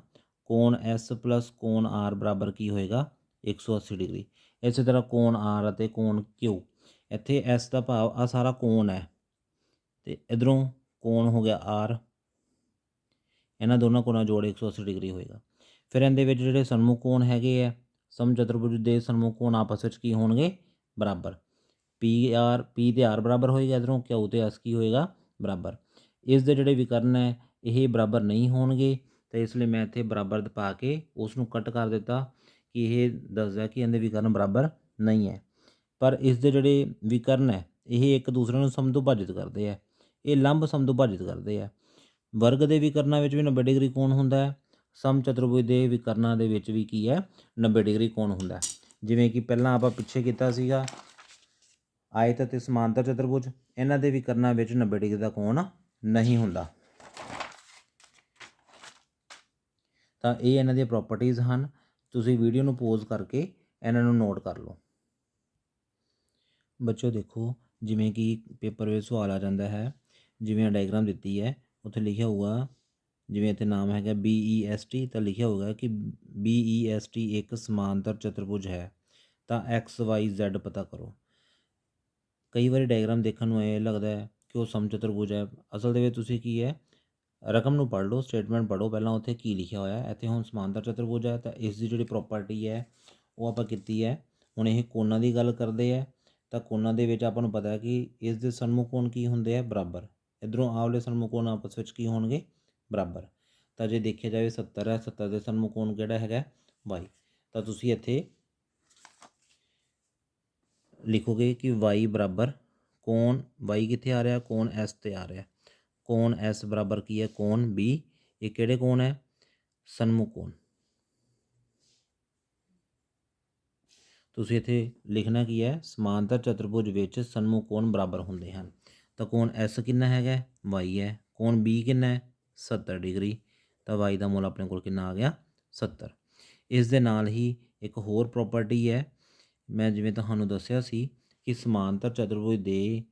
ਕੋਣ S ਪਲੱਸ ਕੋਣ R ਬਰਾਬਰ ਕੀ ਹੋਏਗਾ 180 ਡਿਗਰੀ। ਇਸੇ ਤਰ੍ਹਾਂ ਕੋਣ R ਅਤੇ ਕੋਣ Q, ਇੱਥੇ S ਦਾ ਭਾਵ ਆ ਸਾਰਾ ਕੋਣ ਹੈ ਅਤੇ ਇੱਧਰੋਂ ਕੋਣ ਹੋ ਗਿਆ R, ਇਹਨਾਂ ਦੋਨਾਂ ਕੋਣਾਂ ਜੋੜ 180 ਡਿਗਰੀ ਹੋਏਗਾ। ਫਿਰ ਇਹਦੇ ਵਿੱਚ ਜਿਹੜੇ ਸਨਮੁਖ ਕੋਣ ਹੈਗੇ ਆ ਸਮਚਤੁਰਭੁਜ ਦੇ ਸਨਮੁਖ ਕੋਣ ਆਪਸ ਵਿੱਚ ਕੀ ਹੋਣਗੇ ਬਰਾਬਰ। ਪੀ ਤੇ ਆਰ ਬਰਾਬਰ ਹੋਏਗਾ, ਇੱਧਰੋਂ ਕਿਊ ਤੇ ਐਸ ਕੀ ਹੋਏਗਾ ਬਰਾਬਰ। ਇਸ ਦੇ ਜਿਹੜੇ ਵਿਕਰਨ ਹੈ ਇਹ ਬਰਾਬਰ ਨਹੀਂ ਹੋਣਗੇ, ਤਾਂ ਇਸ ਲਈ ਮੈਂ ਇੱਥੇ ਬਰਾਬਰ ਪਾ ਕੇ ਉਸ ਨੂੰ ਕੱਟ ਕਰ ਦਿੱਤਾ ਕਿ ਇਹ ਦੱਸਦਾ ਕਿ ਇਹਦੇ ਵਿਕਰਨ ਬਰਾਬਰ ਨਹੀਂ ਹੈ। ਪਰ ਇਸ ਦੇ ਜਿਹੜੇ ਵਿਕਰਨ ਹੈ ਇਹ ਇੱਕ ਦੂਸਰੇ ਨੂੰ ਸਮਦੁਭਾਜਿਤ ਕਰਦੇ ਹੈ, ਇਹ ਲੰਬ ਸਮਦੁਭਾਜਿਤ ਕਰਦੇ ਹੈ। ਵਰਗ ਦੇ ਵਿਕਰਨਾਂ ਵਿੱਚ ਵੀ 90 ਡਿਗਰੀ ਕੋਣ ਹੁੰਦਾ ਹੈ, ਸਮਚਤੁਰਭੁਜ ਦੇ ਵਿਕਰਨਾਂ ਦੇ ਵਿੱਚ ਵੀ ਕੀ ਹੈ 90 ਡਿਗਰੀ ਕੋਣ ਹੁੰਦਾ ਹੈ। ਜਿਵੇਂ ਕਿ ਪਹਿਲਾਂ ਆਪਾਂ ਪਿੱਛੇ ਕੀਤਾ ਸੀਗਾ ਆਇਤ ਅਤੇ ਸਮਾਂਤਰ ਚਤੁਰਭੁਜ, ਇਹਨਾਂ ਦੇ ਵਿਕਰਨਾਂ ਵਿੱਚ 90 ਡਿਗਰੀ ਦਾ ਕੋਣ ਨਹੀਂ ਹੁੰਦਾ। ਤਾਂ ਇਹ ਇਹਨਾਂ ਦੀਆਂ ਪ੍ਰੋਪਰਟੀਜ਼ ਹਨ, ਤੁਸੀਂ ਵੀਡੀਓ ਨੂੰ ਪੌਜ਼ ਕਰਕੇ ਇਹਨਾਂ ਨੂੰ ਨੋਟ ਕਰ ਲਓ। ਬੱਚੋ ਦੇਖੋ, ਜਿਵੇਂ ਕਿ ਪੇਪਰ ਵਿੱਚ ਸਵਾਲ ਆ ਜਾਂਦਾ ਹੈ, ਜਿਵੇਂ ਡਾਇਗਰਾਮ ਦਿੱਤੀ ਹੈ ਉੱਥੇ ਲਿਖਿਆ ਹੋਊਗਾ, ਜਿਵੇਂ ਇੱਥੇ ਨਾਮ ਹੈਗਾ BEST, ਤਾਂ ਲਿਖਿਆ ਹੋਊਗਾ ਕਿ BEST ਇੱਕ ਸਮਾਂਤਰ ਚਤੁਰਭੁਜ ਹੈ, ਤਾਂ XYZ ਪਤਾ ਕਰੋ। ਕਈ ਵਾਰੀ ਡਾਇਗਰਾਮ ਦੇਖਣ ਨੂੰ ਇਹ ਲੱਗਦਾ ਹੈ ਕਿ ਉਹ ਸਮਚਤੁਰਭੁਜ ਹੈ, ਅਸਲ ਦੇ ਵਿੱਚ ਤੁਸੀਂ ਕੀ ਹੈ ਰਕਮ ਨੂੰ ਪੜ੍ਹ ਲਓ, ਸਟੇਟਮੈਂਟ ਪੜ੍ਹੋ ਪਹਿਲਾਂ, ਉੱਥੇ ਕੀ ਲਿਖਿਆ ਹੋਇਆ। ਇੱਥੇ ਹੁਣ ਸਮਾਂਤਰ ਚਤੁਰਭੁਜ ਹੈ, ਤਾਂ ਇਸ ਦੀ ਜਿਹੜੀ ਪ੍ਰੋਪਰਟੀ ਹੈ ਉਹ ਆਪਾਂ ਕੀਤੀ ਹੈ। ਹੁਣ ਇਹ ਕੋਣਾਂ ਦੀ ਗੱਲ ਕਰਦੇ ਹੈ, ਤਾਂ ਕੋਣਾਂ ਦੇ ਵਿੱਚ ਆਪਾਂ ਨੂੰ ਪਤਾ ਹੈ ਕਿ ਇਸ ਦੇ ਸਨਮੁਖ ਕੋਣ ਕੀ ਹੁੰਦੇ ਆ ਬਰਾਬਰ, ਇੱਧਰੋਂ ਆਹ ਵਾਲੇ ਸਨਮੁਖ ਕੋਣ ਆਪਸ ਵਿੱਚ ਕੀ ਹੋਣਗੇ ਬਰਾਬਰ। ਤਾਂ ਜੇ ਦੇਖਿਆ ਜਾਵੇ 70 ਹੈ, 70 ਦੇ ਸਨਮੁਖ ਕੋਣ ਕਿਹੜਾ ਹੈਗਾ y, ਤਾਂ ਤੁਸੀਂ ਇੱਥੇ ਲਿਖੋਗੇ ਕਿ y ਬਰਾਬਰ ਕੋਣ y ਕਿੱਥੇ ਆ ਰਿਹਾ, ਕੋਣ S ਤੇ ਆ ਰਿਹਾ, ਕੋਣ S ਬਰਾਬਰ ਕੀ ਹੈ ਕੋਣ B। ਇਹ ਕਿਹੜੇ ਕੋਣ ਹੈ ਸਨਮੁਖ ਕੋਣ। ਤੁਸੀਂ ਇੱਥੇ ਲਿਖਣਾ ਕੀ ਹੈ ਸਮਾਂਤਰ ਚਤੁਰਭੁਜ ਵਿੱਚ ਸਨਮੁਖ ਕੋਣ ਬਰਾਬਰ ਹੁੰਦੇ ਹਨ। ਤਾਂ ਕੋਣ S ਕਿੰਨਾ ਹੈਗਾ y ਹੈ, ਕੋਣ B ਕਿੰਨਾ ਹੈ 70 ਡਿਗਰੀ, ਤਾਂ y ਦਾ ਮੁੱਲ ਆਪਣੇ ਕੋਲ ਕਿੰਨਾ ਆ ਗਿਆ 70। ਇਸ ਦੇ ਨਾਲ ਹੀ ਇੱਕ ਹੋਰ ਪ੍ਰੋਪਰਟੀ ਹੈ, ਮੈਂ ਜਿਵੇਂ ਤੁਹਾਨੂੰ ਦੱਸਿਆ ਸੀ ਕਿ ਸਮਾਂਤਰ ਚਤੁਰਭੁਜ ਦੇ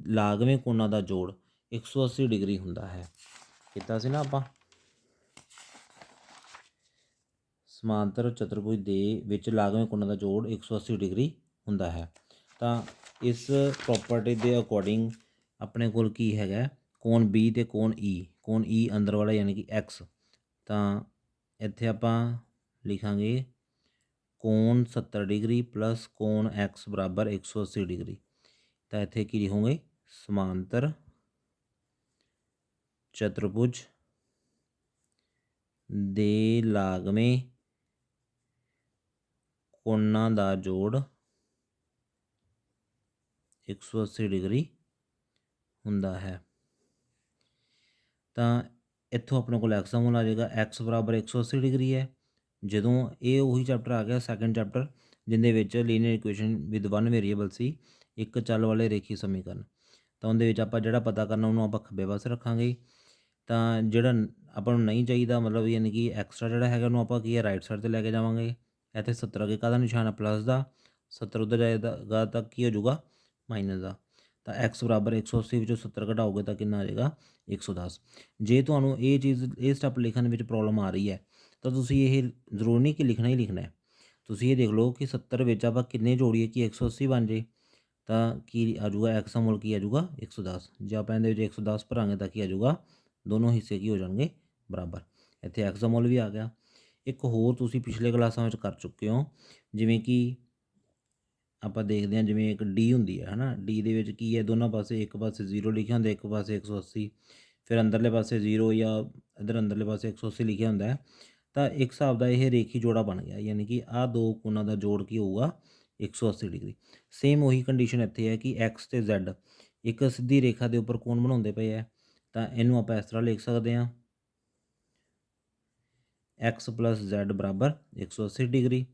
ਲਾਗਵੇਂ ਕੋਣਾਂ ਦਾ ਜੋੜ 180 ਡਿਗਰੀ ਹੁੰਦਾ ਹੈ, ਕੀਤਾ ਸੀ ਨਾ ਆਪਾਂ। ਸਮਾਂਤਰ ਚਤੁਰਭੁਜ ਦੇ ਵਿੱਚ ਲਾਗਵੇਂ ਕੋਣਾਂ ਦਾ ਜੋੜ 180 ਡਿਗਰੀ ਹੁੰਦਾ ਹੈ, ਤਾਂ ਇਸ ਪ੍ਰੋਪਰਟੀ ਦੇ ਅਕੋਰਡਿੰਗ ਆਪਣੇ ਕੋਲ ਕੀ ਹੈਗਾ ਕੋਣ B ਤੇ ਕੋਣ E, ਕੋਣ E ਅੰਦਰ ਵਾਲਾ ਯਾਨੀ ਕਿ X, ਤਾਂ ਇੱਥੇ ਆਪਾਂ ਲਿਖਾਂਗੇ ਕੋਣ 70 ਡਿਗਰੀ ਪਲੱਸ ਕੋਣ X ਬਰਾਬਰ 180 ਡਿਗਰੀ। ਤਾਂ ਇੱਥੇ ਕੀ ਲਿਖੋਗੇ ਸਮਾਂਤਰ ਚਤੁਰਭੁਜ ਦੇ ਲਾਗਵੇਂ ਕੋਣਾਂ ਦਾ ਜੋੜ 180 ਡਿਗਰੀ ਹੁੰਦਾ ਹੈ। ਤਾਂ ਇੱਥੋਂ ਆਪਣੇ ਕੋਲ x ਦਾ ਮੁੱਲ ਆ ਜਾਏਗਾ, x ਬਰਾਬਰ 180 ਡਿਗਰੀ ਹੈ। ਜਦੋਂ ਇਹ ਉਹੀ ਚੈਪਟਰ ਆ ਗਿਆ ਸੈਕੰਡ ਚੈਪਟਰ ਜਿਹਦੇ ਵਿੱਚ ਲੀਨੀਅਰ ਇਕੁਏਸ਼ਨ ਵਿਦ 1 ਵੇਰੀਏਬਲ ਸੀ, ਇੱਕ ਚੱਲ ਵਾਲੇ ਰੇਖੀ ਸਮੀਕਰਨ, ਤਾਂ ਉਹਦੇ ਵਿੱਚ ਆਪਾਂ ਜਿਹੜਾ ਪਤਾ ਕਰਨਾ ਉਹਨੂੰ ਆਪਾਂ ਖੱਬੇ ਪਾਸੇ ਰੱਖਾਂਗੇ, ਤਾਂ ਜਿਹੜਾ ਆਪਾਂ ਨੂੰ ਨਹੀਂ ਚਾਹੀਦਾ ਮਤਲਬ ਯਾਨੀ ਕਿ ਐਕਸਟਰਾ ਜਿਹੜਾ ਹੈਗਾ ਉਹਨੂੰ ਆਪਾਂ ਕੀ ਹੈ ਰਾਈਟ ਸਾਈਡ 'ਤੇ ਲੈ ਕੇ ਜਾਵਾਂਗੇ। ਇੱਥੇ 70 ਅੱਗੇ ਕਾਹਦਾ ਨਿਸ਼ਾਨ ਹੈ ਪਲੱਸ ਦਾ, 70 ਉੱਧਰ ਜਾਏਗਾ ਤਾਂ ਕੀ ਹੋ ਜਾਊਗਾ ਮਾਈਨਸ ਦਾ, ਤਾਂ x ਬਰਾਬਰ 180 ਵਿੱਚੋਂ 70 ਘਟਾਓਗੇ ਤਾਂ ਕਿੰਨਾ ਆ ਜਾਏਗਾ 110। ਜੇ ਤੁਹਾਨੂੰ ਇਹ ਚੀਜ਼ ਇਹ ਸਟੈਪ ਲਿਖਣ ਵਿੱਚ ਪ੍ਰੋਬਲਮ ਆ ਰਹੀ ਹੈ ਤਾਂ ਤੁਸੀਂ ਇਹ ਜ਼ਰੂਰ ਨਹੀਂ ਕਿ ਲਿਖਣਾ ਹੀ ਲਿਖਣਾ ਹੈ, ਤੁਸੀਂ ਇਹ ਦੇਖ ਲਓ ਕਿ 70 ਵਿੱਚ ਆਪਾਂ ਕਿੰਨੇ ਜੋੜੀਏ ਕਿ 180 ਬਣ ਜੇ, ਤਾਂ ਕੀ ਆ ਜਾਊਗਾ x ਦਾ ਮੁੱਲ ਕੀ ਆ ਜਾਊਗਾ 110। ਜੇ ਆਪਾਂ ਇਹਦੇ ਵਿੱਚ 110 ਭਰਾਂਗੇ ਤਾਂ ਕੀ ਆ ਜਾਊਗਾ ਦੋਨੋਂ ਹਿੱਸੇ ਕੀ ਹੋ ਜਾਣਗੇ ਬਰਾਬਰ। ਇੱਥੇ x ਦਾ ਮੁੱਲ ਵੀ ਆ ਗਿਆ। ਇੱਕ ਹੋਰ ਤੁਸੀਂ ਪਿਛਲੇ ਕਲਾਸਾਂ ਵਿੱਚ ਕਰ ਚੁੱਕੇ ਹੋ, ਜਿਵੇਂ ਕਿ ਆਪਾਂ ਦੇਖਦੇ ਹਾਂ ਜਿਵੇਂ ਇੱਕ D ਹੁੰਦੀ ਹੈ ਨਾ, D ਦੇ ਵਿੱਚ ਕੀ ਹੈ ਦੋਨਾਂ ਪਾਸੇ ਇੱਕ ਪਾਸੇ 0 ਲਿਖਿਆ ਹੁੰਦਾ ਇੱਕ ਪਾਸੇ 180, ਫਿਰ ਅੰਦਰਲੇ ਪਾਸੇ 0 ਜਾਂ ਇੱਧਰ ਅੰਦਰਲੇ ਪਾਸੇ 180 ਲਿਖਿਆ ਹੁੰਦਾ ਹੈ, ਤਾਂ ਇੱਕ ਹਿਸਾਬ ਦਾ ਇਹ ਰੇਖੀ ਜੋੜਾ ਬਣ ਗਿਆ, ਯਾਨੀ ਕਿ ਆਹ ਦੋ ਕੋਣਾਂ ਦਾ ਜੋੜ ਕੀ ਹੋਊਗਾ 180 ਡਿਗਰੀ। ਸੇਮ ਉਹੀ ਕੰਡੀਸ਼ਨ ਇੱਥੇ ਹੈ ਕਿ x ਤੇ z ਇੱਕ ਸਿੱਧੀ ਰੇਖਾ ਦੇ ਉੱਪਰ ਕੋਣ ਬਣਾਉਂਦੇ ਪਏ ਹੈ, ਤਾਂ ਇਹਨੂੰ ਆਪਾਂ ਇਸ ਤਰ੍ਹਾਂ ਲਿਖ ਸਕਦੇ ਹਾਂ x ਪਲੱਸ z ਬਰਾਬਰ 180 ਡਿਗਰੀ,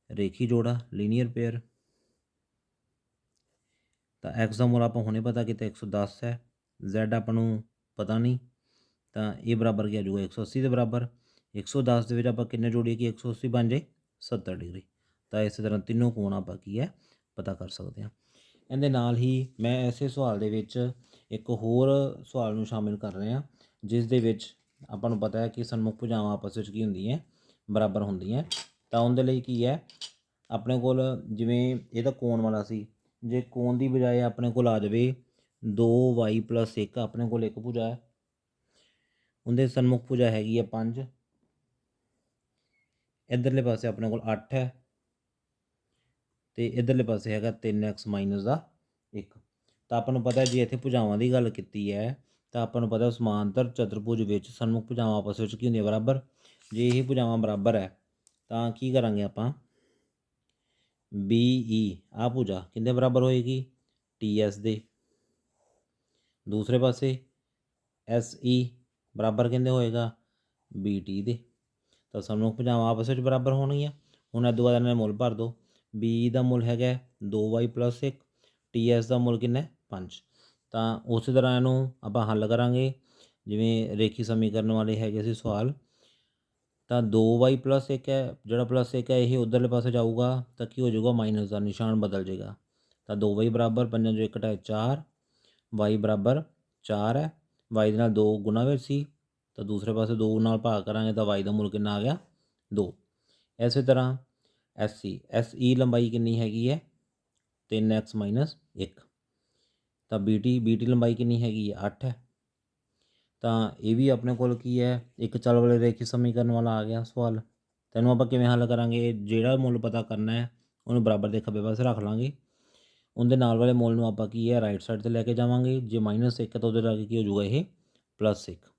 ਰੇਖੀ ਜੋੜਾ ਲੀਨੀਅਰ ਪੇਅਰ। ਤਾਂ x ਦਾ ਮੁੱਲ ਆਪਾਂ ਹੁਣੇ ਪਤਾ ਕੀਤਾ 110 ਹੈ, z ਆਪਾਂ ਨੂੰ ਪਤਾ ਨਹੀਂ, ਤਾਂ ਇਹ ਬਰਾਬਰ ਕੀ ਆ ਜਾਊਗਾ 180 ਦੇ ਬਰਾਬਰ। 110 ਦੇ ਵਿੱਚ ਆਪਾਂ ਕਿੰਨੇ ਜੋੜੀਏ ਕਿ 180 ਬਣ ਜਾਏ 70 ਡਿਗਰੀ, ਤਾਂ ਇਸੇ ਤਰ੍ਹਾਂ ਤਿੰਨੋਂ ਕੋਣ ਆਪਾਂ ਕੀ ਹੈ ਪਤਾ ਕਰ ਸਕਦੇ ਹਾਂ। ਇਹਦੇ ਨਾਲ ਹੀ ਮੈਂ ਇਸੇ ਸਵਾਲ ਦੇ ਵਿੱਚ ਇੱਕ ਹੋਰ ਸਵਾਲ ਨੂੰ ਸ਼ਾਮਿਲ ਕਰ ਰਿਹਾ, ਜਿਸ ਦੇ ਵਿੱਚ ਆਪਾਂ ਨੂੰ ਪਤਾ ਹੈ ਕਿ ਸਨਮੁਖ ਭੁਜਾਵਾਂ ਆਪਸ ਵਿੱਚ ਕੀ ਹੁੰਦੀਆਂ ਬਰਾਬਰ ਹੁੰਦੀਆਂ, ਤਾਂ ਉਹਦੇ ਲਈ ਕੀ ਹੈ ਆਪਣੇ ਕੋਲ ਜਿਵੇਂ ਇਹ ਤਾਂ ਕੋਣ ਵਾਲਾ ਸੀ, ਜੇ ਕੋਣ ਦੀ ਬਜਾਏ ਆਪਣੇ ਕੋਲ ਆ ਜਾਵੇ 2y + 1, ਆਪਣੇ ਕੋਲ ਇੱਕ ਭੁਜਾ ਹੈ, ਉਹਦੇ ਸਨਮੁਖ ਭੁਜਾ ਹੈਗੀ ਹੈ 5, ਇੱਧਰਲੇ ਪਾਸੇ ਆਪਣੇ ਕੋਲ 8 ਹੈ, ਅਤੇ ਇੱਧਰਲੇ ਪਾਸੇ ਹੈਗਾ 3x - ਦਾ 1। ਤਾਂ ਆਪਾਂ ਨੂੰ ਪਤਾ ਜੇ ਇੱਥੇ ਭੁਜਾਵਾਂ ਦੀ ਗੱਲ ਕੀਤੀ ਹੈ ਤਾਂ ਆਪਾਂ ਨੂੰ ਪਤਾ ਸਮਾਂਤਰ ਚਤੁਰਭੁਜ ਵਿੱਚ ਸਨਮੁਖ ਭੁਜਾਵਾਂ ਆਪਸ ਵਿੱਚ ਕੀ ਹੁੰਦੀਆਂ, ਬਰਾਬਰ। ਜੇ ਇਹ ਭੁਜਾਵਾਂ ਬਰਾਬਰ ਹੈ ਤਾਂ ਕੀ ਕਰਾਂਗੇ ਆਪਾਂ, BE ਆ ਭੁਜਾ ਕਿਹਦੇ ਬਰਾਬਰ ਹੋਏਗੀ, TS ਦੇ। ਦੂਸਰੇ ਪਾਸੇ SE ਬਰਾਬਰ ਕਿਹਦੇ ਹੋਏਗਾ, BT ਦੇ। ਤਾਂ ਸਨਮੁਖ ਭੁਜਾਵਾਂ ਆਪਸ ਵਿੱਚ ਬਰਾਬਰ ਹੋਣਗੀਆਂ। ਹੁਣ ਇਹ ਤੋਂ ਬਾਅਦ ਇਹਨਾਂ ਦੇ ਮੁੱਲ ਭਰ ਦਿਓ। BE ਦਾ ਮੁੱਲ ਹੈਗਾ 2y + 1, TS ਦਾ ਮੁੱਲ ਕਿੰਨਾ 5। ਤਾਂ ਉਸੇ ਤਰ੍ਹਾਂ ਇਹਨੂੰ ਆਪਾਂ ਹੱਲ ਕਰਾਂਗੇ ਜਿਵੇਂ ਰੇਖੀ ਸਮੀਕਰਨ ਵਾਲੇ ਹੈਗੇ ਸੀ ਸਵਾਲ। ਤਾਂ 2y + 1 ਹੈ, ਜਿਹੜਾ +1 ਹੈ ਇਹ ਉੱਧਰਲੇ ਪਾਸੇ ਜਾਊਗਾ ਤਾਂ ਕੀ ਹੋ ਜਾਊਗਾ, ਮਾਈਨਸ ਦਾ ਨਿਸ਼ਾਨ ਬਦਲ ਜਾਏਗਾ। ਤਾਂ 2y ਬਰਾਬਰ 5 ਚੋਂ 1 ਘਟਾਏ 4, y ਬਰਾਬਰ 4 ਹੈ। y ਦੇ ਨਾਲ 2 ਗੁਣਾ ਵਿੱਚ ਸੀ ਤਾਂ ਦੂਸਰੇ ਪਾਸੇ 2 ਨਾਲ ਭਾਗ ਕਰਾਂਗੇ ਤਾਂ y ਦਾ ਮੁੱਲ ਕਿੰਨਾ ਆ ਗਿਆ, 2। ਇਸੇ ਤਰ੍ਹਾਂ SE ਲੰਬਾਈ ਕਿੰਨੀ ਹੈਗੀ ਹੈ, 3x - 1। ਤਾਂ BT ਲੰਬਾਈ ਕਿੰਨੀ ਹੈਗੀ ਹੈ, 8 ਹੈ। ਤਾਂ ਇਹ ਵੀ ਆਪਣੇ ਕੋਲ ਕੀ ਹੈ, ਇੱਕ ਚੱਲ ਵਾਲੇ ਰੇਖੀ ਸਮੀਕਰਨ ਵਾਲਾ ਆ ਗਿਆ ਸਵਾਲ। ਤੈਨੂੰ ਆਪਾਂ ਕਿਵੇਂ ਹੱਲ ਕਰਾਂਗੇ, ਜਿਹੜਾ ਮੁੱਲ ਪਤਾ ਕਰਨਾ ਹੈ ਉਹਨੂੰ ਬਰਾਬਰ ਦੇ ਖੱਬੇ ਪਾਸੇ ਰੱਖ ਲਾਂਗੇ। ਉਹਦੇ ਨਾਲ ਵਾਲੇ ਮੁੱਲ ਨੂੰ ਆਪਾਂ ਕੀ ਹੈ, ਰਾਈਟ ਸਾਈਡ 'ਤੇ ਲੈ ਕੇ ਜਾਵਾਂਗੇ। ਜੇ -1 ਹੈ ਤਾਂ ਉਹਦੇ ਜਾ ਕੇ ਕੀ ਹੋ ਜਾਊਗਾ, ਇਹ +1।